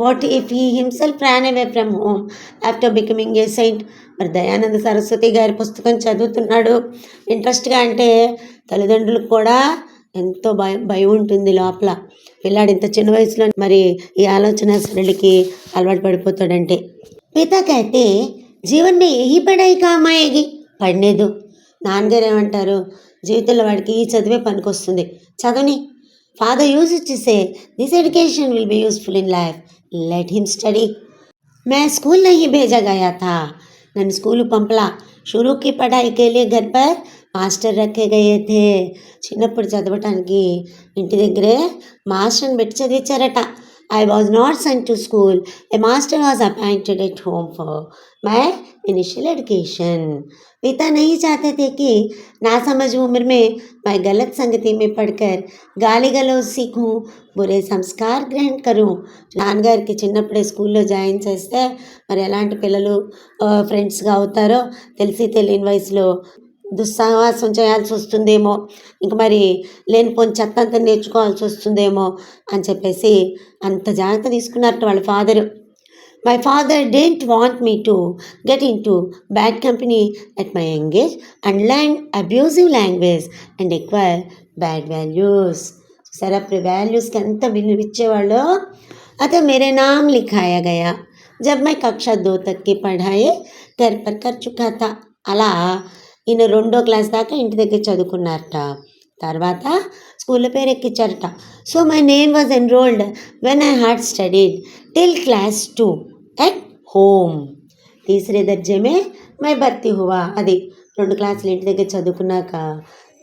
What if he himself ran away from home after becoming a Saint. మరి దయానంద సరస్వతి గారి పుస్తకం చదువుతున్నాడు ఇంట్రెస్ట్గా అంటే తల్లిదండ్రులకు కూడా ఎంతో భయం ఉంటుంది లోపల. పిల్లాడు ఇంత చిన్న వయసులో మరి ఈ ఆలోచన సరళికి అలవాటు పడిపోతాడంటే. పిత కైతే జీవన్ మే యహీ పడాయి కామ్ ఆయేగి. పడలేదు. నాన్నగారు ఏమంటారు, జీవితంలో వాడికి ఈ చదివే పనికొస్తుంది, చదవని. Father use to say this education will be useful in life, let him study. मैं स्कूल नहीं भेजा गया था. నన్ను స్కూలు పంపలా. షురూకి పడాయికి వెళ్ళి घर पर మాస్టర్ రక్కే గయే थे. చిన్నప్పుడు చదవటానికి ఇంటి దగ్గరే మాస్టర్ని పెట్టి చదివించారట. I was not sent to school. A master was appointed at home for my initial education. पिता नहीं चाहते थे कि नासमझ उम्र में मैं गलत संगति में पढ़कर गाली गलौज सीखूं, बुरे संस्कार ग्रहण करूं. నాన్నగారికి చిన్నప్పుడే స్కూల్లో జాయిన్ చేస్తే మరి ఎలాంటి పిల్లలు ఫ్రెండ్స్గా అవుతారో తెలిసి తెలియని వయసులో దుస్సాహసం చేయాల్సి వస్తుందేమో, ఇంక మరి లేనిపోని చెత్త అంతా నేర్చుకోవాల్సి వస్తుందేమో అని చెప్పేసి అంత జాగ్రత్త తీసుకున్నారట వాళ్ళ father. My father didn't want me to get into bad company at my young age and learn abusive language and acquire bad values. సరే అప్పుడు వాల్యూస్కి ఎంత విలువిచ్చేవాళ్ళు. అతే మేరే నామ్ లిఖాయా గయా జబ్ మై కక్షా 2 तक की पढ़ाई घर पर कर चुका था. అలా ఈయన 2వ క్లాస్ దాకా ఇంటి దగ్గర చదువుకున్నారట. తర్వాత స్కూల్లో పేరు ఎక్కించారట. So my name was enrolled when I had studied till class 2 at home. తీసరే దర్జే మే మై భర్తీ హువా. అది 2 క్లాసులు ఇంటి దగ్గర చదువుకున్నాక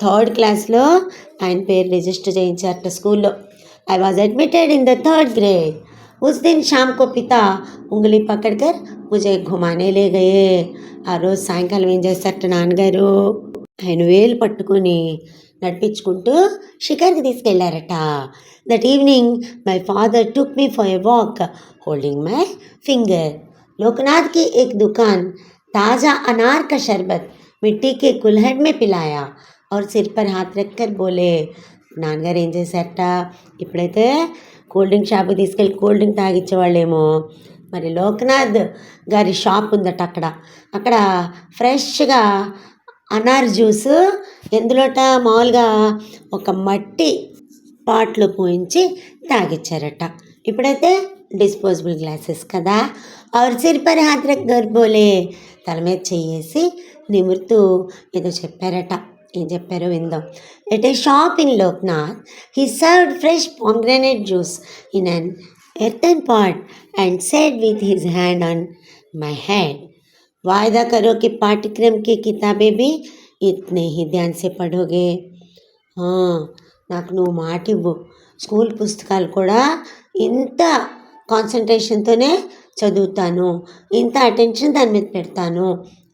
3rd క్లాస్లో ఆయన పేరు రిజిస్టర్ చేయించారట స్కూల్లో. I was admitted in the 3rd grade. उस दिन शाम को पिता उंगली पकड़कर मुझे घुमाने ले गए. ఆ రోజు సాయంకాలం ఏం చేస్తారట నాన్నగారు, ఆయన వేలు పట్టుకొని నడిపించుకుంటూ షికార్కి తీసుకెళ్లారట. That evening my father took me for a walk holding my finger. Loknath की एक दुकान ताज़ा अनार का शरबत मिट्टी के कुल्हड़ में पिलाया और सिर पर हाथ रखकर बोले. నాన్నగారు ఏం చేశారట, ఇప్పుడైతే కూల్ డ్రింక్ షాప్కి తీసుకెళ్ళి కూల్ డ్రింక్ తాగిచ్చేవాళ్ళేమో, మరి లోకనాథ్ గారి షాప్ ఉందట అక్కడ ఫ్రెష్గా అనార్ జ్యూస్ ఎందులోట మామూలుగా ఒక మట్టి పాట్లో పోయించి తాగిచ్చారట. ఇప్పుడైతే డిస్పోజబుల్ గ్లాసెస్ కదా. और सिर पर हाथ रख कर बोले. తల మీద చెయ్యేసి నిమురుతూ ఏదో చెప్పారట. ఏం చెప్పారో విందాం. At a shop in Loknath he served fresh pomegranate juice in an earthen pot and said with his hand on my head, वायदा करो कि पाठ्यक्रम की किताबें भी इतने ही ध्यान से पढ़ोगे. నాకు నువ్వు మాట ఇవ్వు, స్కూల్ పుస్తకాలు కూడా ఇంత కాన్సన్ట్రేషన్తోనే చదువుతాను, ఇంత అటెన్షన్ దాని మీద పెడతాను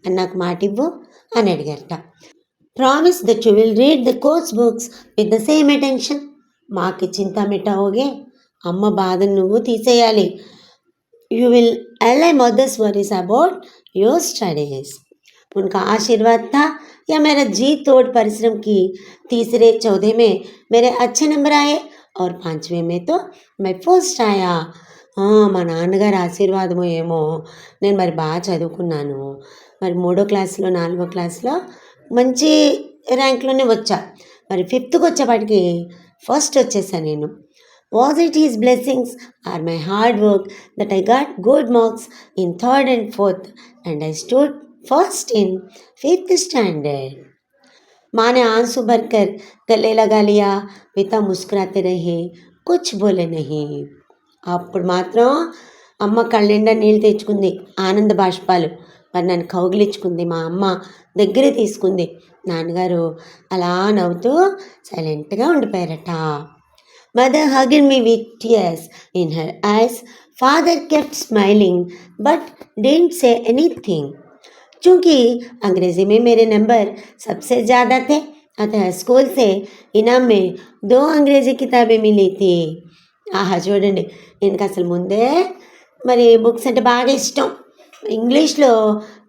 అని నాకు మాట ఇవ్వు అని అడిగారట. Promise that you will read the course books with the same attention. మాకి చింత మిటాओगे, అమ్మ బాధను నువ్వు తీసేయాలి. You will allay mothers worries about your studies. उनका आशीर्वाद था या मेरा जी तोड़ परिश्रम की तीसरे चौथे में मेरे अच्छे नंबर आए और पाँचवें में तो मैं फर्स्ट आया. మా నాన్నగారి ఆశీర్వాదమో ఏమో నేను మరి బాగా చదువుకున్నాను, మరి 3వ క్లాస్లో 4వ క్లాస్లో మంచి ర్యాంక్లోనే వచ్చా, మరి 5th వచ్చేపాటికి ఫస్ట్ వచ్చేసాను నేను. Was it his blessings or my hard work that I got good marks in 3rd and 4th and I stood first in 5th standard? माँ ने आंसू भरकर गले लगा लिया, पिता मुस्कुराते रहे, कुछ बोले नहीं. అప్పుడు మాత్రం అమ్మ కళ్ళనిండా నీళ్ళు తెచ్చుకుంది, ఆనంద బాష్పాలు. మరి నన్ను కౌగిలించుకుంది, మా అమ్మ దగ్గరే తీసుకుంది. నాన్నగారు అలా నవ్వుతూ సైలెంట్గా ఉండిపోయారట. Mother hugged me with tears in her eyes. Father kept smiling but didn't say anything. चूँकि अंग्रेज़ी में मेरे नंबर सबसे ज़्यादा थे, अतः स्कूल से इनाम में 2 अंग्रेज़ी किताबें मिली थी. ఆహా చూడండి, ఈయనకి అసలు ముందే మరి బుక్స్ అంటే బాగా ఇష్టం. ఇంగ్లీష్లో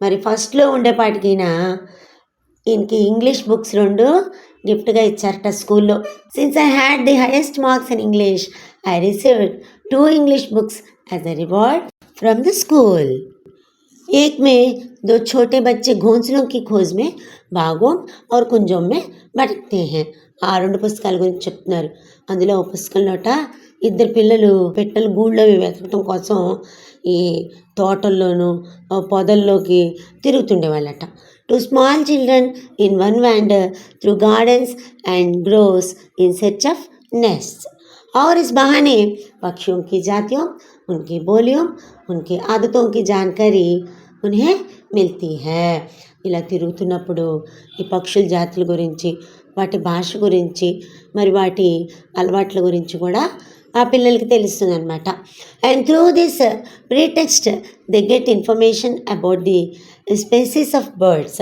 మరి ఫస్ట్లో ఉండేపాటికి ఈయనకి ఇంగ్లీష్ బుక్స్ 2 గిఫ్ట్గా ఇచ్చారట స్కూల్లో. Since I had the highest marks in English I received 2 English books as a reward from the school. एक में 2 छोटे बच्चे घोंसलों की खोज में बागों और कुंजों में भटकते हैं. ఆ 2 పుస్తకాల గురించి చెప్తున్నారు. అందులో ఒక పుస్తకంలోట 2 పిల్లలు పెట్టెలు గూళ్ళవి వెతకటం కోసం ఈ తోటల్లోనూ పొదల్లోకి తిరుగుతుండేవాళ్ళట. 2 small children in one wander through gardens and groves in search of nests. और इस बहाने पक्षियों की जातियों, उनकी बोलियों, उनकी आदतों की जानकारी उन्हें मिलती है. ఇలా తిరుగుతున్నప్పుడు ఈ పక్షుల జాతుల గురించి, వాటి భాష గురించి, మరి వాటి అలవాట్ల గురించి కూడా ఆ పిల్లలకి తెలుస్తుంది అనమాట. And through this pretext they get information about the species of birds,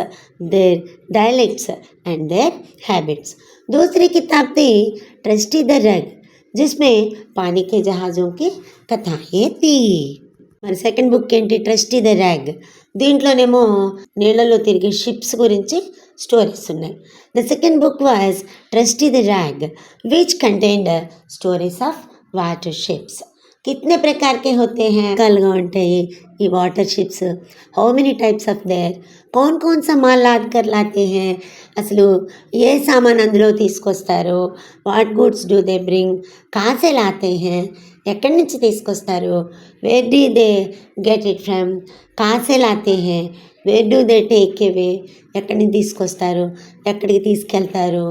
their dialects and their habits. दूसरी किताब थी ट्रस्टी द रग, जिसमें पानी के जहाज़ों की कथाएँ थी. మరి సెకండ్ బుక్ ఏంటి, ట్రస్టీ ద ర్యాగ్. దీంట్లోనేమో నీళ్ళలో తిరిగే షిప్స్ గురించి స్టోరీస్ ఉన్నాయి. The second book was trustee the rag which contained stories of water ships. कितने प्रकार के होते हैं కలుగా ఉంటాయి ఈ water ships, how many types of their, कौन कौन सा माल लाद कर लाते हैं, అసలు ఏ సామాన్ అందులో తీసుకొస్తారు, what goods do they bring, कहाँ से लाते हैं, ఎక్కడి నుంచి తీసుకొస్తారు, where do they get it from, कहाँ से लाते हैं, where do they take away, ఎక్కడి నుంచి తీసుకొస్తారు, ఎక్కడికి తీసుకెళ్తారు,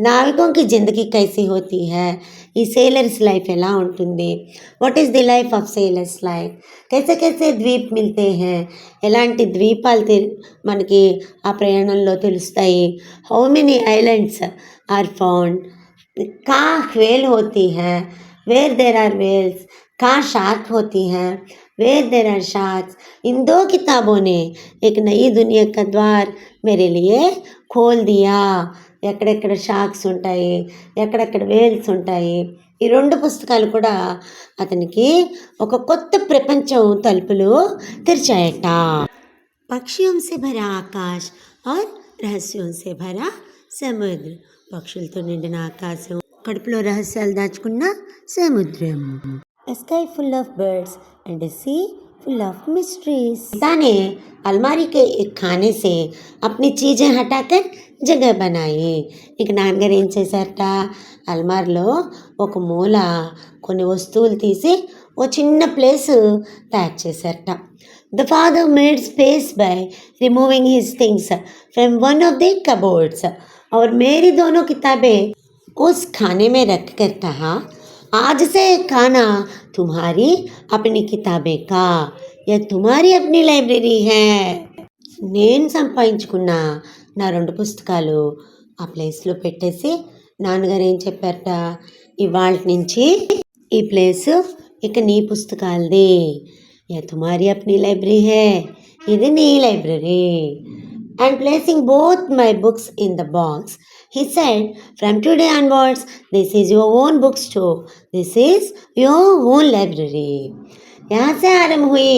नाविकों की ज़िंदगी कैसी होती है, ఈ సేలర్స్ లైఫ్ ఎలా ఉంటుంది, what is the life of sellers life, कैसे कैसे ద్వీప్ మిల్తే हैं, ఎలాంటి ద్వీపాలు మనకి ఆ ప్రయాణంలో తెలుస్తాయి, how many islands are found, कहाँ व्हेल होती है, वेयर देर आर वेल्स, कहाँ शार्क होती हैं, वेयर देर आर शार्क्स. इन 2 किताबों ने एक नई दुनिया का द्वार मेरे लिए खोल दिया. ఎక్కడెక్కడ షార్క్స్ ఉంటాయి, ఎక్కడెక్కడ వేల్స్ ఉంటాయి, ఈ 2 పుస్తకాలు కూడా అతనికి ఒక కొత్త ప్రపంచం తలుపులు తెరిచాయట. పక్షిयों से भरा आकाश और रहस्यों से भरा समुद्र. పక్షులతో నిండిన ఆకాశం, కడుపులో రహస్యాలు దాచుకున్న సముద్రం. A sky full of birds and a sea full of mysteries. पिता ने अलमारी के एक खाने से अपनी चीज़ें हटाकर జగ బనాయి. ఇక నాన్నగారు ఏం చేశారట, అల్మార్లో ఒక మూల కొన్ని వస్తువులు తీసి ఓ చిన్న ప్లేస్ తయారు చేశారట. The father made space by removing his things from one of the cupboards. और मेरी दोनों किताबें उस खाने में रख कर कहा, आज से खाना तुम्हारी अपनी किताबें का, यह तुम्हारी अपनी లైబ్రరీ है. నేను సంపాదించుకున్న నా 2 పుస్తకాలు ఆ ప్లేస్లో పెట్టేసి నాన్నగారు ఏం చెప్పారట, ఇవాళ నుంచి ఈ ప్లేస్ ఇక నీ పుస్తకాలది, యా తుమారి అప్ని లైబ్రరీ హే, ఇది నీ library. And placing both my books in the box, he said, from today onwards, this is your own bookstore. This is your own library. यहाँ से आरंभ हुई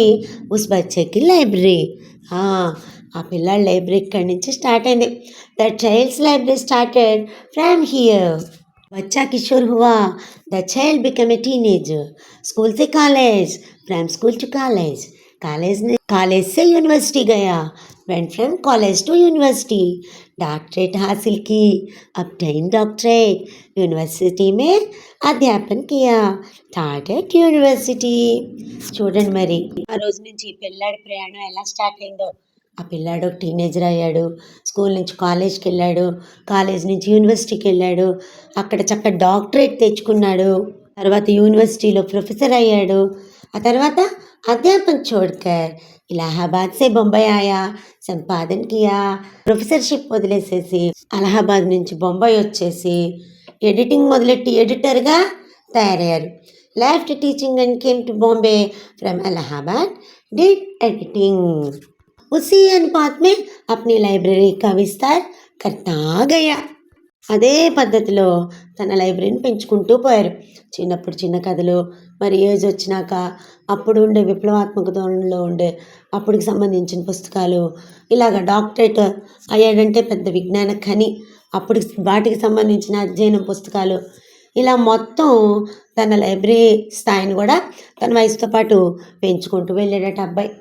उस बच्चे की लाइब्रेरी. हाँ, ఆ పిల్లల లైబ్రరీ ఇక్కడి నుంచి స్టార్ట్ అయింది. The child's library started from here. बच्चा किशोर हुआ, the child become a teenager. School से college, from school to college. College से यूनिवर्सिटी गया, went from college to university. Doctorate हासिल की, obtained डॉक्टरेट. यूनिवर्सिटी में అధ్యాపన किया, taught at యూనివర్సిటీ. చూడండి మరి ఆ రోజు నుంచి పిల్లాడి ప్రయాణం ఎలా స్టార్ట్ అయిందో. ఆ పిల్లాడు ఒక టీనేజర్ అయ్యాడు, స్కూల్ నుంచి కాలేజ్కి వెళ్ళాడు, కాలేజ్ నుంచి యూనివర్సిటీకి వెళ్ళాడు, అక్కడ చక్కగా డాక్టరేట్ తెచ్చుకున్నాడు, తర్వాత యూనివర్సిటీలో ప్రొఫెసర్ అయ్యాడు. ఆ తర్వాత అధ్యాపన छोड़कर ఇలాహాబాద్ సే బొంబాయి ఆయా, సంపాదన కియా. ప్రొఫెసర్షిప్ వదిలేసేసి అలహాబాద్ నుంచి బొంబాయి వచ్చేసి ఎడిటింగ్ మొదలెట్టి ఎడిటర్గా తయారయ్యారు. Left teaching and came to Bombay from Allahabad, did editing. उसी अनुपात में अपनी लाइब्रेरी का विस्तार करता गया. అదే పద్ధతిలో తన లైబ్రరీని పెంచుకుంటూ పోయారు. చిన్నప్పుడు చిన్న కథలు, మరి ఏజ్ వచ్చినాక అప్పుడు ఉండే విప్లవాత్మక ధోరణిలో ఉండే అప్పటికి సంబంధించిన పుస్తకాలు, ఇలాగ డాక్టరేట్ అయ్యాడంటే పెద్ద విజ్ఞాన ఖని, అప్పటికి వాటికి సంబంధించిన అధ్యయనం పుస్తకాలు, ఇలా మొత్తం తన లైబ్రరీ స్థాయిని కూడా తన వయసుతో పాటు పెంచుకుంటూ వెళ్ళాడట అబ్బాయి.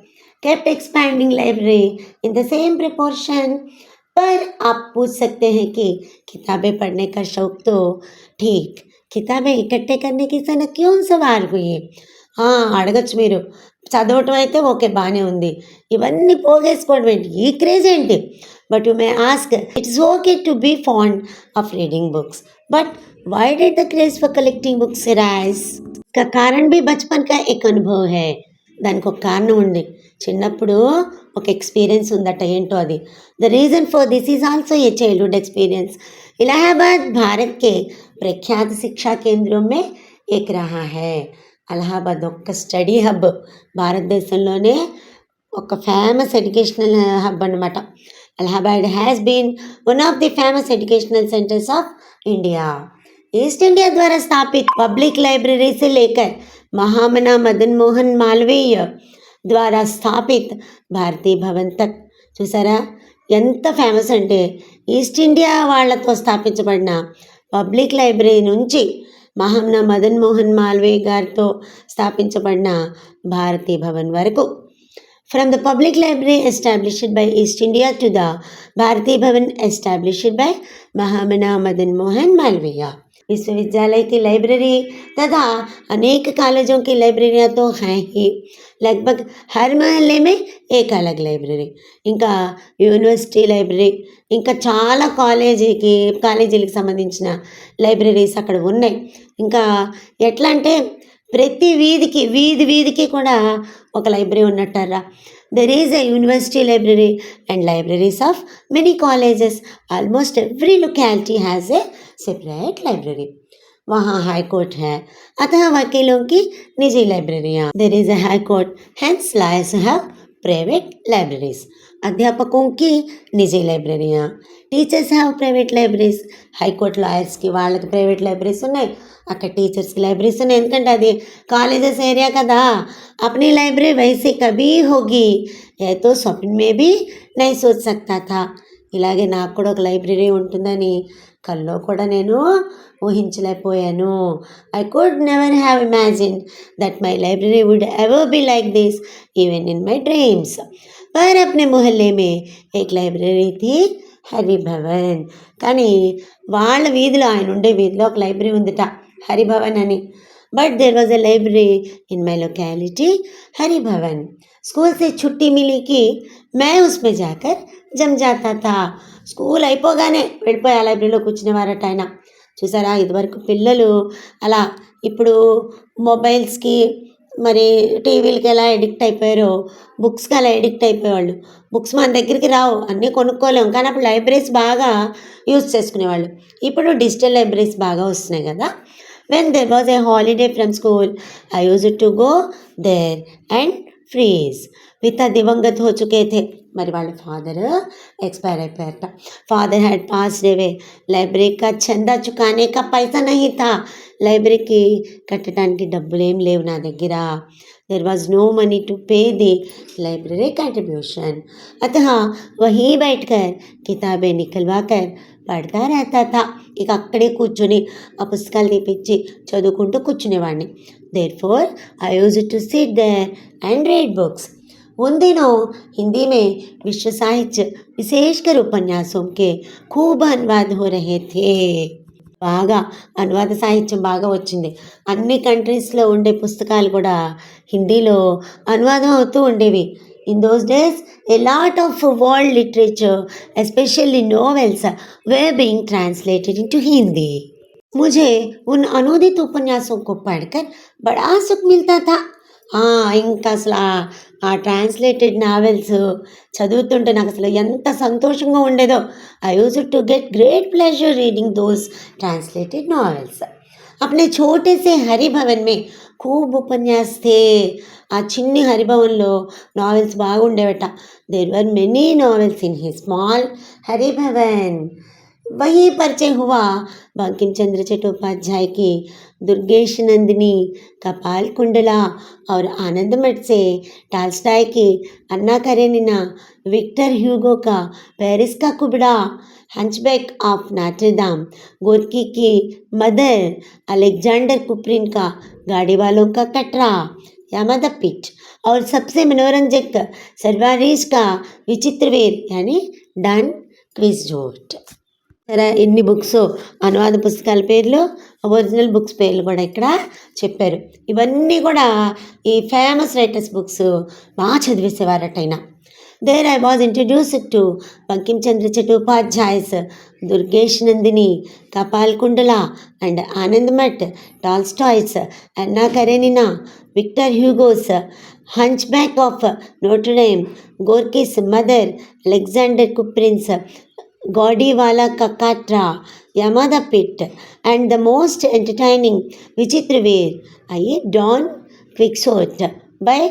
kept expanding library in the same proportion. पर आप पूछ सकते हैं कि किताबें पढ़ने का शौक तो ठीक, किताबें इकट्ठे करने की सनक क्यों सवार हुई. అడగచ్చు మీరు, చదవటం అయితే ఓకే బాగానే ఉంది, ఇవన్నీ పోగేసుకోవడం ఏంటి, ఈ క్రేజ్ ఏంటి. But you may ask, it's okay to be fond of reading books, but why did the craze for collecting books rise. का कारण भी बचपन का एक अनुभव है. దానికి ఒక కారణం ఉంది, చిన్నప్పుడు ఒక ఎక్స్పీరియన్స్ ఉందట, ఏంటో అది. The reason for this is also a childhood experience. Allahabad Bharat के प्रख्यात शिक्षा केंद्रों में एक रहा है. అలహాబాద్ ఒక స్టడీ హబ్, భారతదేశంలోనే ఒక ఫేమస్ ఎడ్యుకేషనల్ హబ్ అనమాట. Allahabad has been one of the famous educational centres of India. East India द्वारा स्थापित पब्लिक लाइब्रेरी से लेकर महामना मदन मोहन मालवीय ద్వారా స్థాపిత్ భారతీ భవన్ తక్. చూసారా ఎంత ఫేమస్ అంటే, ఈస్ట్ ఇండియా వాళ్ళతో స్థాపించబడిన పబ్లిక్ లైబ్రరీ నుంచి మహామనా మదన్ మోహన్ మాల్వీయ గారితో స్థాపించబడిన భారతీ భవన్ వరకు. From the public library established by East India to the Bharati Bhavan established by Mahamana Madan Mohan Malviya. विश्वविद्यालय की लाइब्रेरी तथा अनेक कॉलेजों की लाइब्रेरियाँ तो हैं ही. लगभग हर मोहल्ले में एक अलग లైబ్రరీ, ఇంకా యూనివర్సిటీ లైబ్రరీ, ఇంకా చాలా కాలేజీలకు సంబంధించిన లైబ్రరీస్ అక్కడ ఉన్నాయి. ఇంకా ఎట్లా అంటే ప్రతి వీధికి కూడా ఒక library ఉన్నట్టారా. There is a university library and libraries of many colleges. Almost every locality has a separate library. वहाँ हाई कोर्ट है, अतः वकीलों की निजी लाइब्रेरियाँ. There is a high court, hence lawyers have private libraries. అధ్యాపकों की निजी లైబ్రరీయా. Teachers have private libraries. High court లాయర్స్కి వాళ్ళకి ప్రైవేట్ లైబ్రరీస్ ఉన్నాయి, అక్కడ టీచర్స్కి లైబ్రరీస్ ఉన్నాయి. ఎందుకంటే అది కాలేజెస్ ఏరియా కదా. अपनी लाइब्रेरी वैसे कभी होगी ये तो स्वप्न में भी नहीं सोच सकता था. ఇలాగే నాకు కూడా ఒక లైబ్రరీ ఉంటుందని కల్లో కూడా నేను ఊహించలేకపోయాను. I could never have imagined that my library would ever be like this even in my dreams. पर अपने मोहल्ले में एक లైబ్రరీ थी, హరిభవన్. కానీ వాళ్ళ వీధిలో, ఆయన ఉండే వీధిలో ఒక లైబ్రరీ ఉందిట, హరిభవన్ అని. But there was a library in my locality, Haribhavan. School से छुट्टी मिली कि मैं उसमें जाकर జమ్ జాతా థా. స్కూల్ అయిపోగానే వెళ్ళిపోయి ఆ లైబ్రరీలో కూర్చునేవారట ఆయన. చూసారా ఇదివరకు పిల్లలు అలా, ఇప్పుడు మొబైల్స్కి మరి టీవీలకి ఎలా ఎడిక్ట్ అయిపోయారో బుక్స్కి అలా ఎడిక్ట్ అయిపోయేవాళ్ళు. బుక్స్ మన దగ్గరికి రావు, అన్నీ కొనుక్కోలేము, కానీ అప్పుడు లైబ్రరీస్ బాగా యూజ్ చేసుకునేవాళ్ళు. ఇప్పుడు డిజిటల్ లైబ్రరీస్ బాగా వస్తున్నాయి కదా. When there was a holiday from school I use to go there and freeze. పితా దివంగత్ హో చుకే थे. మరి వాళ్ళ ఫాదర్ ఎక్స్పైర్ అయిపోయారట. Father had passed away. Library కా చందా చుకానే కా పైసా నహీ థా. లైబ్రరీకి కట్టడానికి డబ్బులేం లేవు నా దగ్గర. There was no money to pay the library contribution. अतः वहीं बैठकर किताबें निकलवा कर పడతా रहता. ఇక అక్కడే కూర్చొని ఆ పుస్తకాలు తీపిచ్చి చదువుకుంటూ కూర్చునేవాడిని. Therefore I use to sit there and read books. उन दिनों हिंदी में विश्व साहित्य विशेषकर उपन्यासों के खूब अनुवाद हो रहे थे. బాగా అనువాద సాహిత్యం బాగా వచ్చింది. అన్ని కంట్రీస్లో ఉండే పుస్తకాలు కూడా హిందీలో అనువాదం అవుతూ ఉండేవి. In those days a lot of world literature especially novels were being translated into Hindi. मुझे उन अनुदित उपन्यासों को पढ़कर बड़ा सुख मिलता था. ఇంకా అసలు ఆ ట్రాన్స్లేటెడ్ నావెల్స్ చదువుతుంటే నాకు అసలు ఎంత సంతోషంగా ఉండేదో. I use to get great pleasure reading those translated novels. अपने छोटे से हरिभवन में खूब उपन्यास थे. ఆ చిన్ని హరిభవన్లో నావెల్స్ బాగుండేవట. There were many novels in the small Haribhavan. वही परिचय हुआ बंकिम चंद्र चट्टोपाध्याय की दुर्गेश नंदिनी, कपाल कुंडला और आनंदमठ से टाल्स्टाय की अन्ना करेनिना, विक्टर ह्यूगो का पेरिस का कुबड़ा, हंचबैक ऑफ नॉटर-डेम, गोर्की की मदर, अलेक्जेंडर कुपरिन का गाड़ी वालों का कटरा, यामा द पिट और सबसे मनोरंजक सर्वारीज का विचित्रवीर यानी डन क्विक्सोट. సరే ఎన్ని బుక్స్ అనువాద పుస్తకాల పేర్లు, ఒరిజినల్ బుక్స్ పేర్లు కూడా ఇక్కడ చెప్పారు. ఇవన్నీ కూడా ఈ ఫేమస్ రైటర్స్ బుక్స్ బాగా చదివేసేవారట ఆయన. There I was introduced to Bankim Chandra Chattopadhyay's Durgesh Nandini, Kapal Kundala and Anandamath, Tolstoy's, Anna Karenina, Victor Hugo's, hunchback of Notre Dame, Gorky's Mother, Alexander Kuprin's, Gaudiwala ka Katra, Yama the Pit, and the most entertaining Vichitraveer, आइए don Quixote bye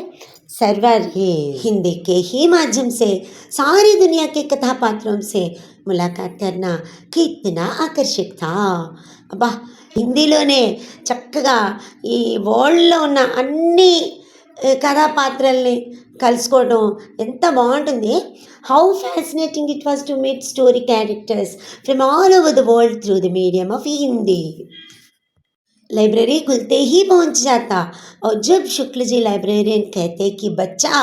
server ही. हिंदी के ही माध्यम से सारी दुनिया के कथा पात्रों से मुलाकात करना कितना आकर्षक था. అబ్బా హిందీలోనే చక్కగా ఈ వరల్డ్లో ఉన్న అన్ని కథాపాత్రల్ని కలుసుకోవడం ఎంత బాగుంటుంది. How fascinating it was to meet story characters from all over the world through the medium of Hindi. Library खुलते ही पहुंच जाता और जब शुक्ल जी लाइब्रेरियन कहते कि बच्चा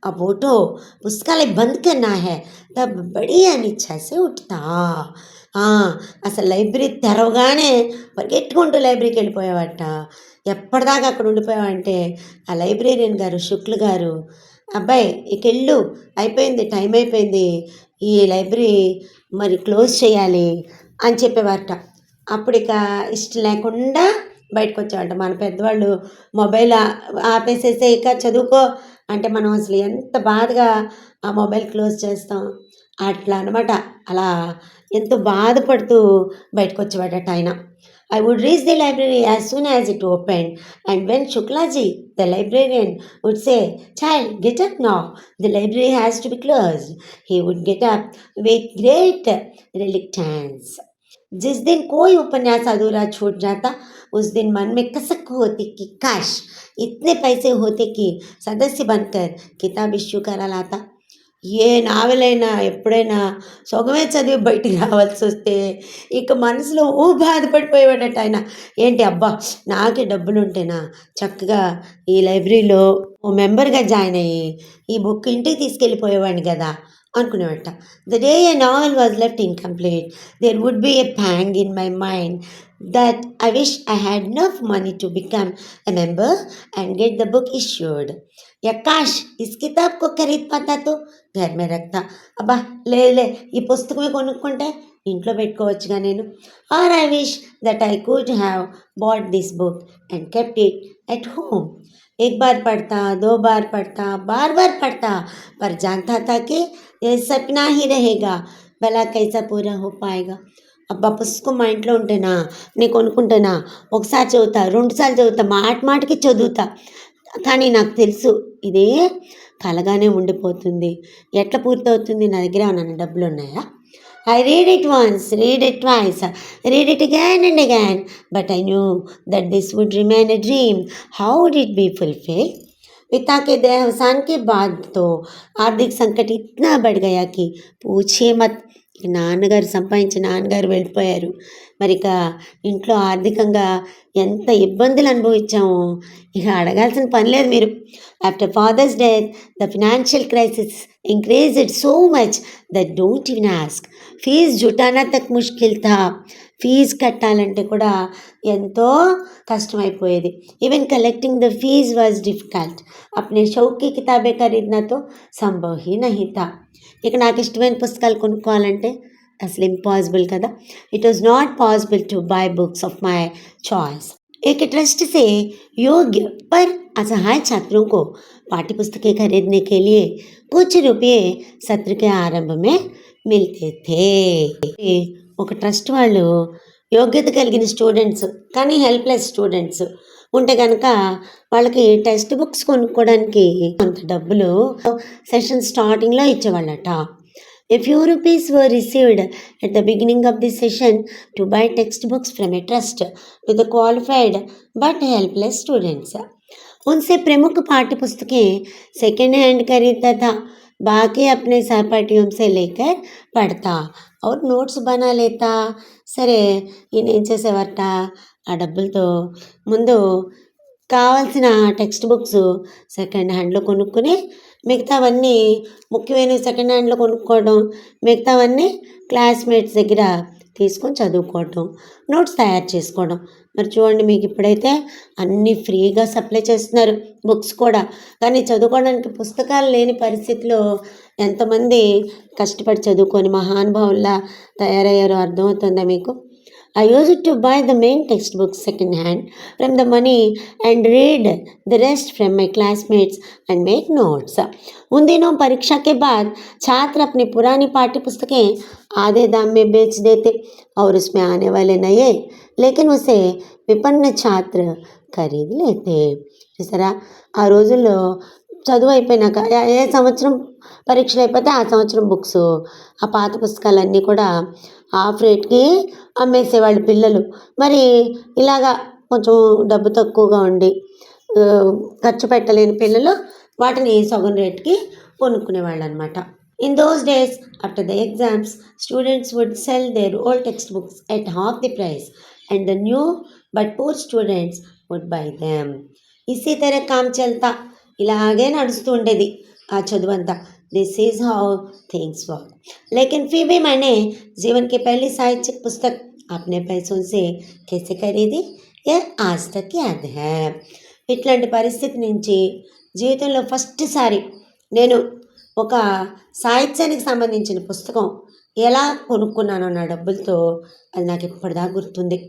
अब उठो, पुस्तकालय बंद करना है, तब बड़ी अनिच्छा से उठता. అసలు లైబ్రరీ తెరవగానే పరిగెట్టుకుంటూ లైబ్రరీకి వెళ్ళిపోయేవాట. ఎప్పటిదాకా అక్కడ ఉండిపోయావంటే ఆ లైబ్రేరియన్ గారు శుక్ల గారు, అబ్బాయి ఇక వెళ్ళు, అయిపోయింది, టైం అయిపోయింది, ఈ లైబ్రరీ మరి క్లోజ్ చేయాలి అని చెప్పేవారట. అప్పుడు ఇక ఇష్టం లేకుండా బయటకు వచ్చేవాళ్ళట. మన పెద్దవాళ్ళు మొబైల్ ఆపేసేసే ఇక చదువుకో అంటే మనం అసలు ఎంత బాధగా ఆ మొబైల్ క్లోజ్ చేస్తాం. అట్లా అనమాట. అలా ఎంతో బాధపడుతూ బయటకు వచ్చేవాడట ఆయన. I would reach the library as soon as it opened, and when Shuklaji, the librarian, would say, "Child, get up now, the library has to be closed," he would get up with great reluctance. जिस दिन कोई उपन्यास अधूरा छूट जाता, उस दिन मन में कसक होती कि काश इतने पैसे होते कि सदस्य बनकर किताब इश्यू करा लाता. ఏ నావెలైనా ఎప్పుడైనా సగమే చదివి బయటికి రావాల్సి వస్తే ఇక మనసులో బాధపడిపోయేవాడట ఆయన. ఏంటి అబ్బా నాకే డబ్బులు ఉంటేనా చక్కగా ఈ లైబ్రరీలో ఓ మెంబర్గా జాయిన్ అయ్యి ఈ బుక్ ఇంటికి తీసుకెళ్ళిపోయేవాడిని కదా అనుకునేవాట. The day a novel was left incomplete, there would be a pang in my mind that I wish I had enough money to become a member and get the book issued. या काश इस किताब को खरीद पाता तो घर में रखता. అబ్బా లేదులే ఈ పుస్తకమే కొనుక్కుంటే ఇంట్లో పెట్టుకోవచ్చుగా నేను. Or I wish that I could have bought this book and kept it at home. एक बार पढ़ता, दो बार पढ़ता, बार बार पढ़ता, पर जानता था कि यह सपना ही रहेगा, भला कैसा पूरा हो पाएगा. అబ్బా పుస్తకం మా ఇంట్లో ఉంటేనా నేను కొనుక్కుంటేనా ఒకసారి చదువుతా, రెండుసార్లు చదువుతా, మాటికి చదువుతా, కానీ నాకు తెలుసు ఇదే కలగానే ఉండిపోతుంది, ఎట్లా పూర్తవుతుంది, నా దగ్గర ఏమన్నా డబ్బులు ఉన్నాయా? I read it once, read it twice, read it again and again, but I knew that this would remain a dream. How would it be fulfilled? पिता के देहावसान के बाद तो आर्थिक संकट इतना बढ़ गया कि पूछिए मत. ఇక నాన్నగారు సంపాదించి నాన్నగారు వెళ్ళిపోయారు. మరి ఇక ఇంట్లో ఆర్థికంగా ఎంత ఇబ్బందులు అనుభవించామో ఇక అడగాల్సిన పని లేదు మీరు. After father's death the financial crisis increased so much that don't even ask. Fee జుటానా తక్ ముష్కిల్ థా. ఫీజు కట్టాలంటే కూడా ఎంతో కష్టమైపోయేది. Even collecting the fees was difficult. అప్నే షౌక్ కి కితాబే ఖరీదనా తో సంభవ్ హీ నహీ థా. ఇక నాకు ఇష్టమైన పుస్తకాలు కొనుక్కోవాలంటే అసలు ఇంపాసిబుల్ కదా. It was not possible to buy books of my choice. एक ट्रस्ट से योग्य पर असहाय छात्रों को पाठ्य पुस्तकें खरीदने के लिए कुछ रुपये सत्र के आरंभ में मिलते थे. ఒక ట్రస్ట్ వాళ్ళు యోగ్యత కలిగిన స్టూడెంట్స్ కానీ హెల్ప్లెస్ స్టూడెంట్స్ ఉంటే కనుక వాళ్ళకి టెక్స్ట్ బుక్స్ కొనుక్కోవడానికి కొంత డబ్బులు సెషన్ స్టార్టింగ్లో ఇచ్చేవాళ్ళట. A few rupees were received at the beginning of the session to buy textbooks from a trust to the qualified but helpless students. उनसे प्रमुख पाठ्य पुस्तकें सेकेंड हैंड खरीदता था, बाकी अपने सहपाठियों से लेकर पढ़ता और नोट्स बना लेता. సరే ఈయన ఏం చేసేవారట, ఆ డబ్బులతో ముందు కావాల్సిన టెక్స్ట్ బుక్స్ సెకండ్ హ్యాండ్లో కొనుక్కొని మిగతావన్నీ ముఖ్యమైనవి సెకండ్ హ్యాండ్లో కొనుక్కోవడం, మిగతావన్నీ క్లాస్మేట్స్ దగ్గర తీసుకొని చదువుకోవటం, నోట్స్ తయారు చేసుకోవడం. మరి చూడండి మీకు ఇప్పుడైతే అన్నీ ఫ్రీగా సప్లై చేస్తున్నారు బుక్స్ కూడా, కానీ చదువుకోవడానికి పుస్తకాలు లేని పరిస్థితిలో ఎంతమంది కష్టపడి చదువుకొని మహానుభావుల్లా తయారయ్యారో అర్థమవుతుందా మీకు. I used to buy the main textbooks second hand from the money and read the rest from my classmates and make notes. उन दिनों परीक्षा के बाद छात्र अपनी पुरानी पाठ्य पुस्तकें आधे दाम में बेच देते और उसमें आने वाले नए लेकिन उसे विपन्न छात्र खरीद लेते. చూసారా ఆ రోజుల్లో చదువు అయిపోయినాక ఏ సంవత్సరం పరీక్షలు అయిపోతే ఆ సంవత్సరం బుక్స్, ఆ పాత పుస్తకాలన్నీ కూడా హాఫ్ రేట్కి అమ్మేసేవాళ్ళు పిల్లలు. మరి ఇలాగా కొంచెం డబ్బు తక్కువగా ఉండి ఖర్చు పెట్టలేని పిల్లలు వాటిని సగం రేట్కి కొనుక్కునేవాళ్ళు అనమాట. In those days, after the exams, students would sell their old textbooks at half the price and the new but poor students would buy them. इसी तरह काम चलता, ఇలాగే నడుస్తూ ఉండేది ఆ చదువంతా. This is how things work. लेकिन फिर भी मैंने जीवन की पहली साहित्यिक पुस्तक अपने पैसों से कैसे खरीदी यह आज तक याद है. ఇట్లాంటి పరిస్థితి నుంచి జీవితంలో ఫస్ట్ సారి నేను ఒక సాహిత్యానికి సంబంధించిన పుస్తకం ఎలా కొనుక్కున్నానో నా డబ్బులతో, అది నాకు ఇప్పటిదాకా గుర్తుంది.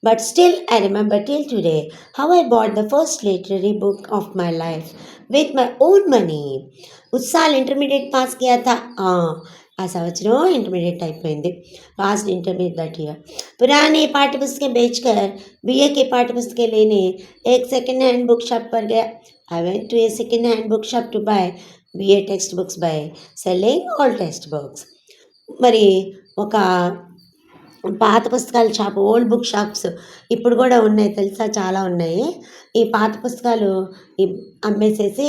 But still I remember till today how I bought the first literary book of my life with my own money. उस साल इंटरमीडिएट पास किया था. आ संवत्सरों इंटरमीडिएट అయిపోయింది, पास इंटरमीडिएट दैट ईयर. पुरानी पाठ्य पुस्तकें बेचकर बीए की पाठ्य पुस्तकें लेने एक सेकेंड हैंड बुक शॉप पर गया. I went to a second hand book shop to buy BA text books by selling all text books. మరి ఒక పాత పుస్తకాల షాప్, ఓల్డ్ బుక్ షాప్స్ ఇప్పుడు కూడా ఉన్నాయి తెలుసా, చాలా ఉన్నాయి. ఈ పాత పుస్తకాలు అమ్మేసేసి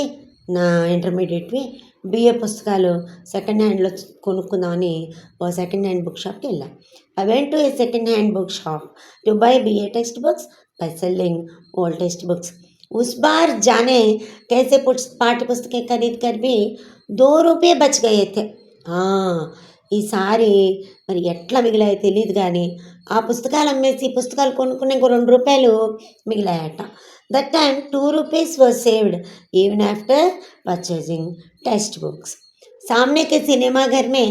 నా ఇంటర్మీడియట్వి బిఏ పుస్తకాలు సెకండ్ హ్యాండ్లో కొనుక్కుందామని ఓ సెకండ్ హ్యాండ్ బుక్ షాప్కి వెళ్ళాం. I went to a second hand book shop to buy BA text books by selling old text books. उस बार जाने कैसे पाठ्य पुस्तकें खरीद कर भी 2 रुपये बच गए थे. ఆ! ఈసారి మరి ఎట్లా మిగిలాయో తెలీదు గానీ, ఆ పుస్తకాలు అమ్మేసి పుస్తకాలు కొనుక్కున్న ఇంకో రూ. 2 మిగిలాయట. That time ₹2 was saved even after purchasing text books. सामने के सिनेमाघर में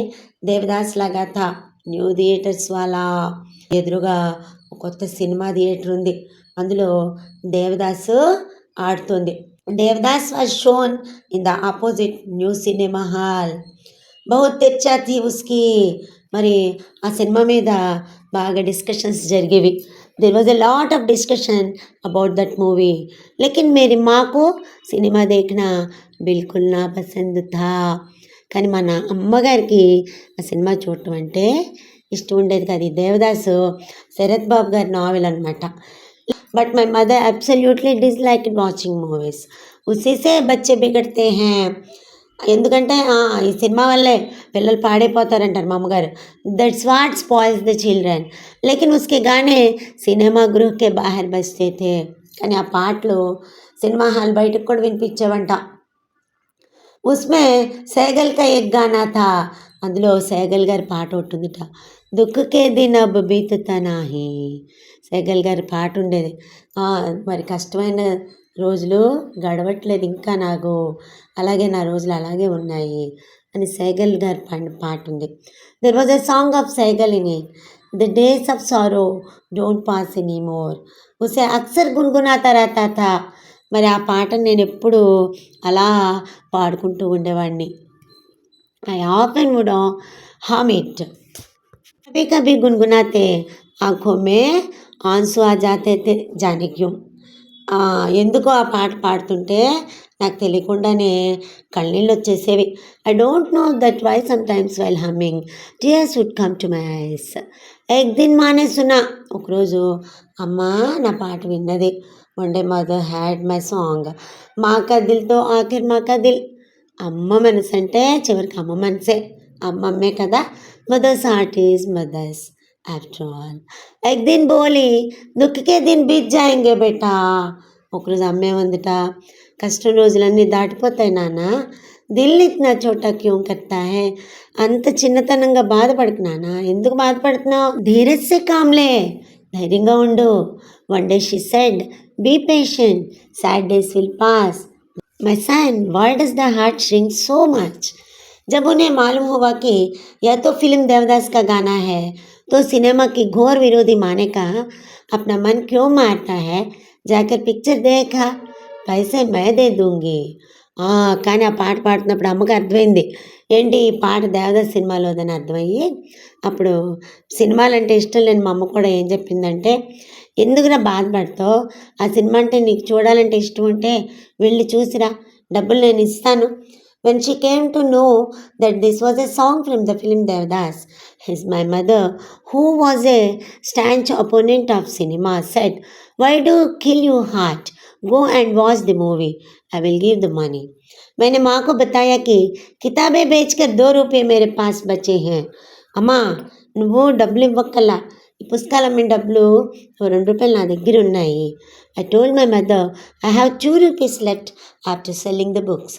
देवदास लगा था. న్యూ థియేటర్స్ వాలా ఎదురుగా ఒక కొత్త సినిమా థియేటర్ ఉంది. అందులో దేవదాసు ఆడుతుంది. Devdas was shown in the opposite new cinema hall. బహుత్ చర్చా థీ ఉస్కి. మరి ఆ సినిమా మీద బాగా డిస్కషన్స్ జరిగేవి. There was a lot of discussion about that movie. लेकिन मेरी माँ को సినిమా देखना बिल्कुल ना पसंद था. కానీ మన అమ్మగారికి ఆ సినిమా చూడటం అంటే ఇష్టం ఉండేది కాదు. ఈ దేవదాసు శరత్ బాబు గారి నావెల్ అనమాట. But my mother absolutely dislike watching movies. ఉసీసే బచ్చే బిగడతే హై. ఎందుకంటే ఈ సినిమా వల్లే పిల్లలు పాడైపోతారంటారు మా అమ్మగారు. That's what spoils the children. లేకిన్ ఉస్కే గానే సినిమా గృహ కే బాహర్ బజతే थे. కానీ ఆ పాటలు సినిమా హాల్ బయటకు కూడా వినిపించేవంట. ఉస్మే సైగల్ కా ఎక్ గానా థా. అందులో సైగల్ గారి పాట ఒకటి ఉందిట. దుఃఖకే దిన్ అబ్ బీతుతా నాహి. సైగల్ గారి పాట ఉండేది. మరి కష్టమైన రోజులు గడవట్లేదు ఇంకా నాకు, అలాగే నా రోజులు అలాగే ఉన్నాయి అని సైగల్ గారి పాట ఉంది. There was a song of Saigal in it. The days of sorrow don't pass any more. ఉసే అక్సర్ గున్గునాతా రహతా థా. మరి ఆ పాటను నేను ఎప్పుడు అలా పాడుకుంటూ ఉండేవాడిని. I often would hum it. कभी कभी गुनगुनाते आंखों में आंसू आ जाते थे जाने क्यों. ఎందుకో ఆ పాట పాడుతుంటే నాకు తెలియకుండానే కన్నీళ్ళు వచ్చేసేవి. I don't know that why sometimes while humming tears would come to my eyes. ఎక్ దిన్ మానే సునా. ఒకరోజు అమ్మ నా పాట విన్నది. One day mother had my song. మా కా దిల్తో ఆఖిర్ మా కా దిల్. అమ్మ మనసు అంటే చివరికి అమ్మ మనసే, అమ్మమ్మే కదా. Mother's heart is mother's after all. ఎక్ దిన్ బోలి దుఃఖకే దిన్ బీత్ జాయింగే బేటా. ఒకరోజు అమ్మే ఉందిట, కష్టం రోజులన్నీ దాటిపోతాయి నాన్న. దిల్ ఇత్నా చోటా క్యూం కర్తా హై. అంత చిన్నతనంగా బాధపడకు నాన్న, ఎందుకు బాధపడుతున్నావు. ధీరజ్ సే కామ్లే. ధైర్యంగా ఉండు. One day she said be patient, sad days will pass. My son, why does the heart shrink so much? जब उन्हें मालूम हुआ कि यह तो फिल्म देवदास का गाना है, तो सिनेमा की घोर विरोधी माने का अपना मन क्यों मारता है. जाकर पिक्चर देखा, पैसे मैं दे दूंगी. కానీ ఆ పాట పాడుతున్నప్పుడు అమ్మకి అర్థమైంది ఏంటి ఈ పాట దేవదాస్ సినిమాలోదని అర్థమయ్యి, అప్పుడు సినిమాలంటే ఇష్టం లేని మా అమ్మ కూడా ఏం చెప్పిందంటే, ఎందుకురా బాధపడతావు, ఆ సినిమా అంటే నీకు చూడాలంటే ఇష్టం ఉంటే వెళ్ళి చూసిరా, డబ్బులు నేను ఇస్తాను. When she came to know that this was a song from the film Devdas, my mother, who was a staunch opponent of cinema, said, "Why do you kill your heart? Go and watch the movie. I will give the money." मैंने माँ को बताया कि किताबें बेचकर ₹2 मेरे पास बचे हैं. అమ్మా నువ్వు డబ్బులు ఇవ్వక్కల్లా, ఈ పుస్తకాలు అమ్మిన డబ్బులు ₹2 నా దగ్గర ఉన్నాయి. I told my mother I have ₹2 left after selling the books.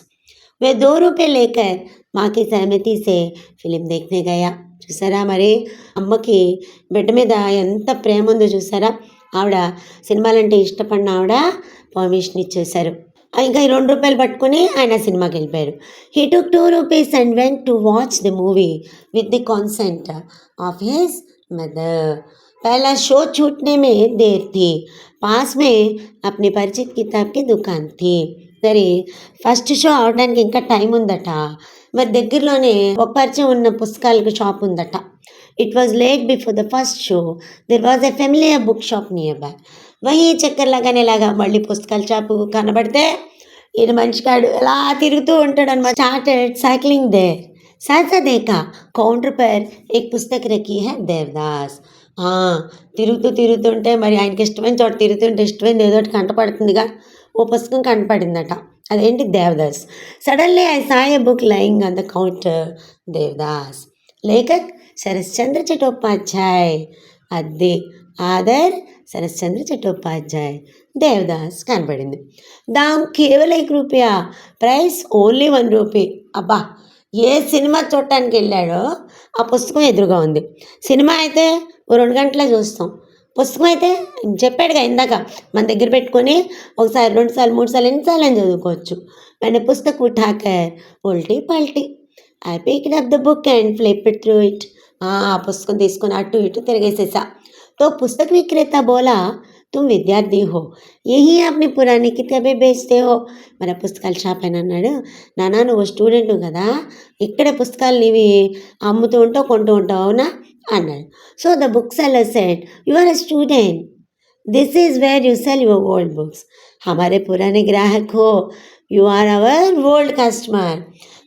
वे ₹2 लेकर माँ की सहमति से ఫిలిం देखने गया. చూసారా మరి అమ్మకి బిడ్డ మీద ఎంత ప్రేమ ఉందో చూసారా. ఆవిడ సినిమాలంటే ఇష్టపడిన ఆవిడ పర్మిషన్ ఇచ్చేశారు. ఇంకా ఈ ₹2 పట్టుకుని ఆయన సినిమాకి వెళ్ళిపోయారు. He took ₹2 and went to watch the movie with the consent of his mother. पहला शो छूटने में देर थी. पास में अपनी परिचित किताब की दुकान थी. సరే ఫస్ట్ షో అవడానికి ఇంకా టైం ఉందట. మరి దగ్గరలోనే ఒక పరిచయం ఉన్న పుస్తకాలకు షాప్ ఉందట. It was late before the first show. There was a familiar book shop nearby. వహీ చక్కర్ లాగానేలాగా మళ్ళీ పుస్తకాల షాపు కనబడితే ఈయన మనిషికాడు ఎలా తిరుగుతూ ఉంటాడు అనమాట. Started cycling there. సాసా దేకా కౌంటర్ పర్ ఏక్ పుస్తక్ రఖీ హై దేవదాస్. తిరుగుతుంటే మరి ఆయనకి ఇష్టమైన చోట తిరుగుతుంటే ఇష్టమైనది ఏదో ఒకటి కంటపడుతుందిగా. ఓ పుస్తకం కనపడిందట, అదేంటి Devdas. Suddenly I saw a book lying on the counter. Devdas. లేఖక్ శరశ్చంద్ర చటోపాధ్యాయ్. అది ఆదర్ శరశ్చంద్ర చటోపాధ్యాయ్. దేవదాస్ కనపడింది. దామ్ కేవలం ₹1. Price only ₹1. అబ్బా ఏ సినిమా చూడటానికి వెళ్ళాడో ఆ పుస్తకం ఎదురుగా ఉంది. సినిమా అయితే ఓ 2 గంటలే చూస్తాం. పుస్తకం అయితే చెప్పాడుగా ఇందాక, మన దగ్గర పెట్టుకొని ఒకసారి, 2 సార్లు, 3 సార్లు ఎన్నిసార్లైనా చదువుకోవచ్చు. मैंने पुस्तक उठाकर उल्टी पलटी I picked up the book and flipped through it. ఆ పుస్తకం తీసుకొని అటు ఇటు తిరిగేసేసా. तो पुस्तक विक्रेता बोला, तुम विद्यार्थी हो, यही अपनी पुरानी किताबें बेचते हो. మన పుస్తకాలు షాప్ ఆయన అన్నాడు, నానా నువ్వు స్టూడెంట్ కదా, ఇక్కడే పుస్తకాలు నీవి అమ్ముతూ ఉంటావు, కొంటూ ఉంటావు, అవునా అన్నాడు. So the book seller said, you are a student, this is where you sell your old books. हमारे पुराने ग्राहक हो, you are our old customer,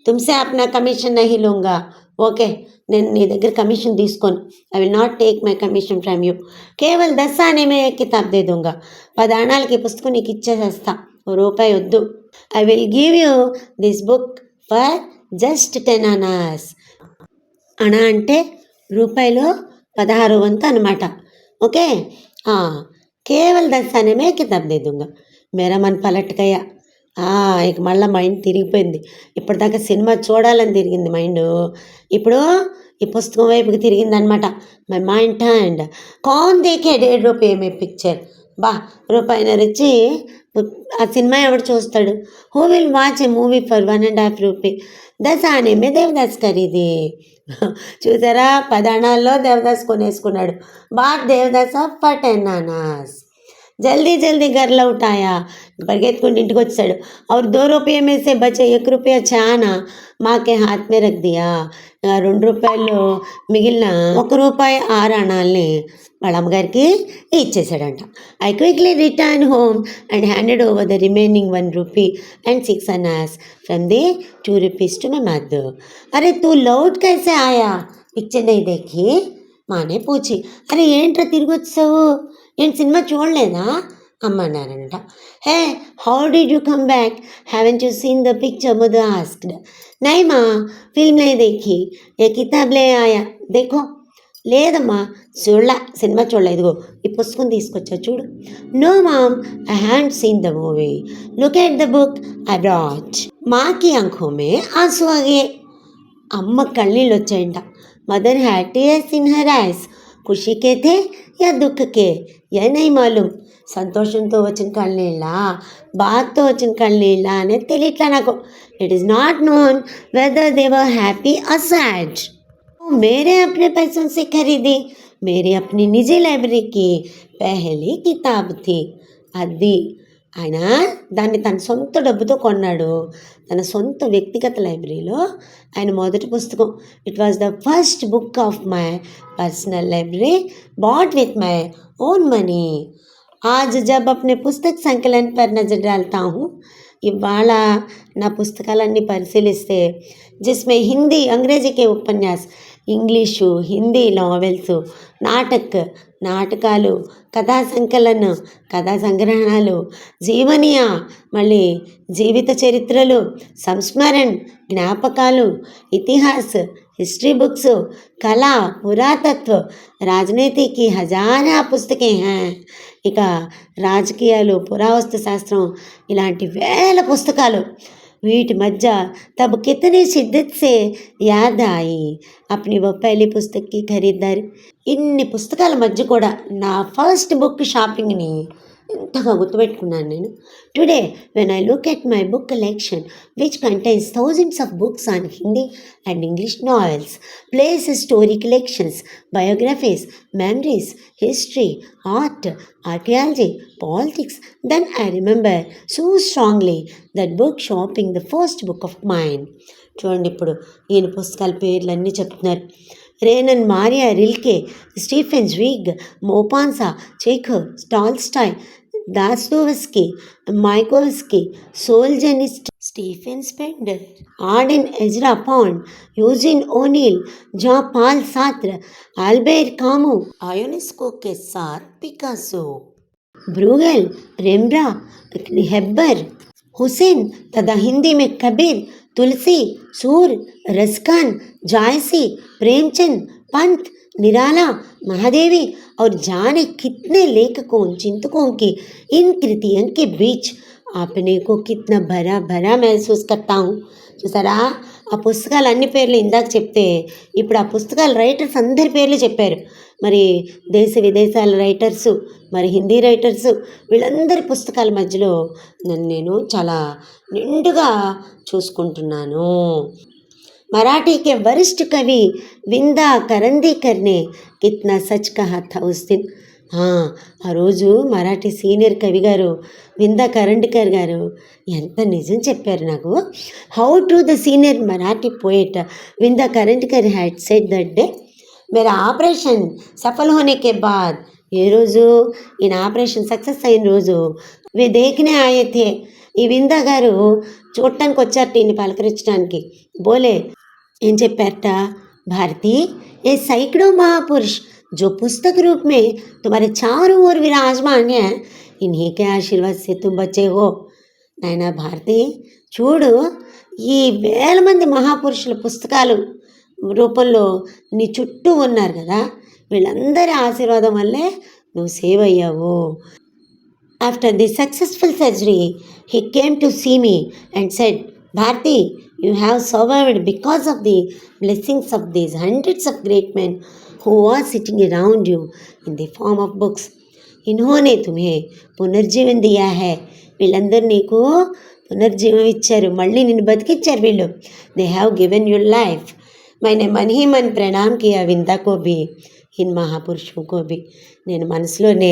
तुमसे अपना कमीशन नहीं लूँगा. ఓకే, నేను నీ దగ్గర కమిషన్ తీసుకోను. I will not take my commission from you. Keval 10 ఆనే మే కితాబ్ దే దూంగా. 10 ఆణాలకి ఈ పుస్తకం నీకు ఇచ్చేసేస్తా, ఓ రూపాయి వద్దు. I will give you this book for just 10 ఆనాస్. అణా అంటే రూపాయలు 16 వంతు అనమాట. ఓకే, కేవల్ 10 ఆనే మే కితాబ్ దే దూంగా. మేరా మన్ పలట్ గయా. ఇక మళ్ళీ మైండ్ తిరిగిపోయింది. ఇప్పటిదాకా సినిమా చూడాలని తిరిగింది మైండ్, ఇప్పుడు ఈ పుస్తకం వైపుకి తిరిగిందనమాట. My mind turned. కౌన్ దేకే 1.5 రూపాయి మే పిక్చర్. బా, రూపాయిన్నర ఇచ్చి ఆ సినిమా ఎవడు చూస్తాడు? Who will watch a movie for 1.5 rupee? 10 ఆనే మే దేవదాస్ ఖరీది. చూసారా, 10 ఆణాల్లో దేవదాస్ కొనేసుకున్నాడు. Bought Devdas for 10 annas. जल्दी जल्दी घर लौट आया. పరిగెత్తుకుంటూ ఇంటికి వచ్చాడు. और 2 रुपये में से बचे 1 रुपया चाना माँ के हाथ में रख दिया. 2 రూపాయలు మిగిలిన 1 రూపాయి 6 అణాలని వాళ్ళ అమ్మగారికి ఇచ్చేసాడంట. I quickly return home and handed over the remaining 1 rupee and 6 annas from the 2 rupees to my mother. अरे तू लौट कैसे आया? पिक्चर नहीं देखी? మానే పూచి. అరే ఏంట్రా తిరిగి వచ్చావు, ఏంటి సినిమా చూడలేదా అమ్మ అన్నారంట. Hey, how did you come back? Haven't you seen the picture? Mother asked. నై మా, ఫిల్మ్ లే దేఖి, ఏ కితాబ్ లే ఆయా దేఖో. లేదమ్మా, చూడలే, సినిమా చూడలే, ఇదిగో ఈ పుస్తకం తీసుకొచ్చా చూడు. No mom, I had seen the movie, look at the book I brought. మాకి ఆంఖో మే ఆంసూ ఆ గయే. అమ్మ కళ్ళీళ్ళు వచ్చాయంట. Mother had tears in her eyes. खुशी के थे या दुख के, यह नहीं मालूम. సంతోషంతో వచ్చిన కళ్ళనీళ్ళ, బాధతో వచ్చిన కళ్ళనీళ్ళ అనేది తెలియట్లా నాకు. It is not known whether they were happy or sad. मेरे अपने पैसों से खरीदी, मेरी अपनी निजी लाइब्रेरी की पहली किताब थी. అది ఆయన దాన్ని తన సొంత డబ్బుతో కొన్నాడు. తన సొంత వ్యక్తిగత లైబ్రరీలో ఆయన మొదటి పుస్తకం. It was the first book of my personal library bought with my own money. आज जब अपने पुस्तक संकलन पर नज़र डालता हूँ, ఇవాళ నా పుస్తకాలన్నీ పరిశీలిస్తే జిస్మే హిందీ అంగ్రేజీ కే ఉపన్యాస్, ఇంగ్లీషు హిందీ నావెల్స్, నాటకాలు, కథా సంకలన, కథా సంగ్రహణాలు, జీవనీయ, మళ్ళీ జీవిత చరిత్రలు, సంస్మరణ్, జ్ఞాపకాలు, ఇతిహాస్, हिस्ट्री बुक्स, कला, पुरातत्व, राजनीति की हजारा पुस्तकें हैं. ఇక రాజకీయాలు, పురావస్తు శాస్త్రం, ఇలాంటి వేల పుస్తకాలు. వీటి మధ్య तब कितनी शिद्दत से याद आई अपनी वो पहली पुस्तक की खरीदारी. ఇన్ని పుస్తకాల మధ్య కూడా నా ఫస్ట్ బుక్ షాపింగ్ని ఎంతగా గుర్తుపెట్టుకున్నాను నేను. Today when I look at my book collection which contains thousands of books on Hindi and English novels, plays story collections, biographies, memories, history, art, archaeology, politics, then I remember so strongly that book shopping the first book of mind. చూడండి, ఇప్పుడు ఈయన పుస్తకాల పేర్లన్నీ చెప్తున్నారు. Rainer Maria Rilke, Stephen Zweig, Maupassant, Chekhov, Tolstoy, Dostoevsky, Mayakovsky, Solzhenitsyn, Stephen Spender, Auden Ezra Pound, Eugene O'Neill, John Paul Sartre, Albert Camus, आयोनेस्को के साथ Picasso, ब्रूगेल, Rembrandt, Haber, Hussain तथा हिंदी में कबीर, तुलसी, सूर, रसखान, जायसी, प्रेमचंद, पंत, निराला, महादेवी और जाने कितने लेखकों चिंतकों की इन कृतियों के बीच अपने को कितना भरा भरा महसूस करता हूँ. చూసారా, ఆ పుస్తకాలు అన్ని పేర్లు ఇందాక చెప్తే ఇప్పుడు ఆ పుస్తకాల రైటర్స్ అందరి పేర్లు చెప్పారు. మరి దేశ విదేశాల రైటర్సు, మరి హిందీ రైటర్సు, వీళ్ళందరి పుస్తకాల మధ్యలో నన్ను నేను చాలా నిండుగా చూసుకుంటున్నాను. मराठी के वरिष्ठ कवि विंदा करंदीकर ने कितना सच कहा था उस दिन. ఆ రోజు మరాఠీ సీనియర్ కవి గారు విందా కరండికర్ గారు ఎంత నిజం చెప్పారు నాకు. How to the senior Marathi poet Vinda Karandikar had said that day मेरा ऑपरेशन सफल होने के बाद, ఏ రోజు ఈయన ఆపరేషన్ సక్సెస్ అయిన రోజు వే దేఖనే ఆయే थे, ఈ విందా గారు చూడటానికి వచ్చారట ఈయన పలకరించడానికి. బోలే ఏం చెప్పారట, भारती ये सैकड़ों महापुरुष जो पुस्तक रूप में तुम्हारे चारों ओर विराजमान हैं, इन्हीं के आशीर्वाद से तुम बचे हो. నాయనా భారతి, చూడు, ఈ వేల మంది మహాపురుషుల పుస్తకాలు రూపంలో నీ చుట్టూ ఉన్నారు కదా, వీళ్ళందరి ఆశీర్వాదం వల్లే నువ్వు సేవ్ అయ్యావు. After the successful surgery, he came to see me and said, Bharti, you have survived because of the blessings of these hundreds of great men who are sitting around you in the form of books. इन्होंने तुम्हें పునర్జీవం दिया है. వీళ్ళందరూ నీకు పునర్జీవం ఇచ్చారు, మళ్ళీ నిన్ను బతికిచ్చారు వీళ్ళు. They have given your life. मैंने मन ही मन प्रणाम किया विंदा को भी, ఇన్ మహాపురుషుం కో భీ. నేను మనసులోనే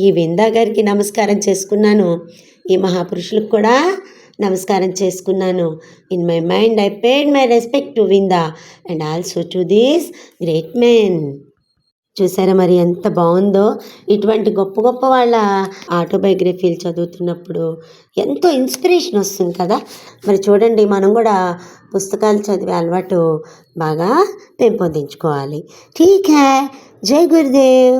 ఈ విందా గారికి నమస్కారం చేసుకున్నాను, ఈ మహాపురుషులకు కూడా నమస్కారం చేసుకున్నాను. In my mind I paid my respect to Vinda and also to these great men. చూసారా మరి ఎంత బాగుందో. ఇటువంటి గొప్ప గొప్ప వాళ్ళ ఆటోబయోగ్రఫీలు చదువుతున్నప్పుడు ఎంతో ఇన్స్పిరేషన్ వస్తుంది కదా. మరి చూడండి, మనం కూడా పుస్తకాలు చదివే అలవాటు బాగా పెంపొందించుకోవాలి. ఠీక్ హై, జై గురుదేవ్.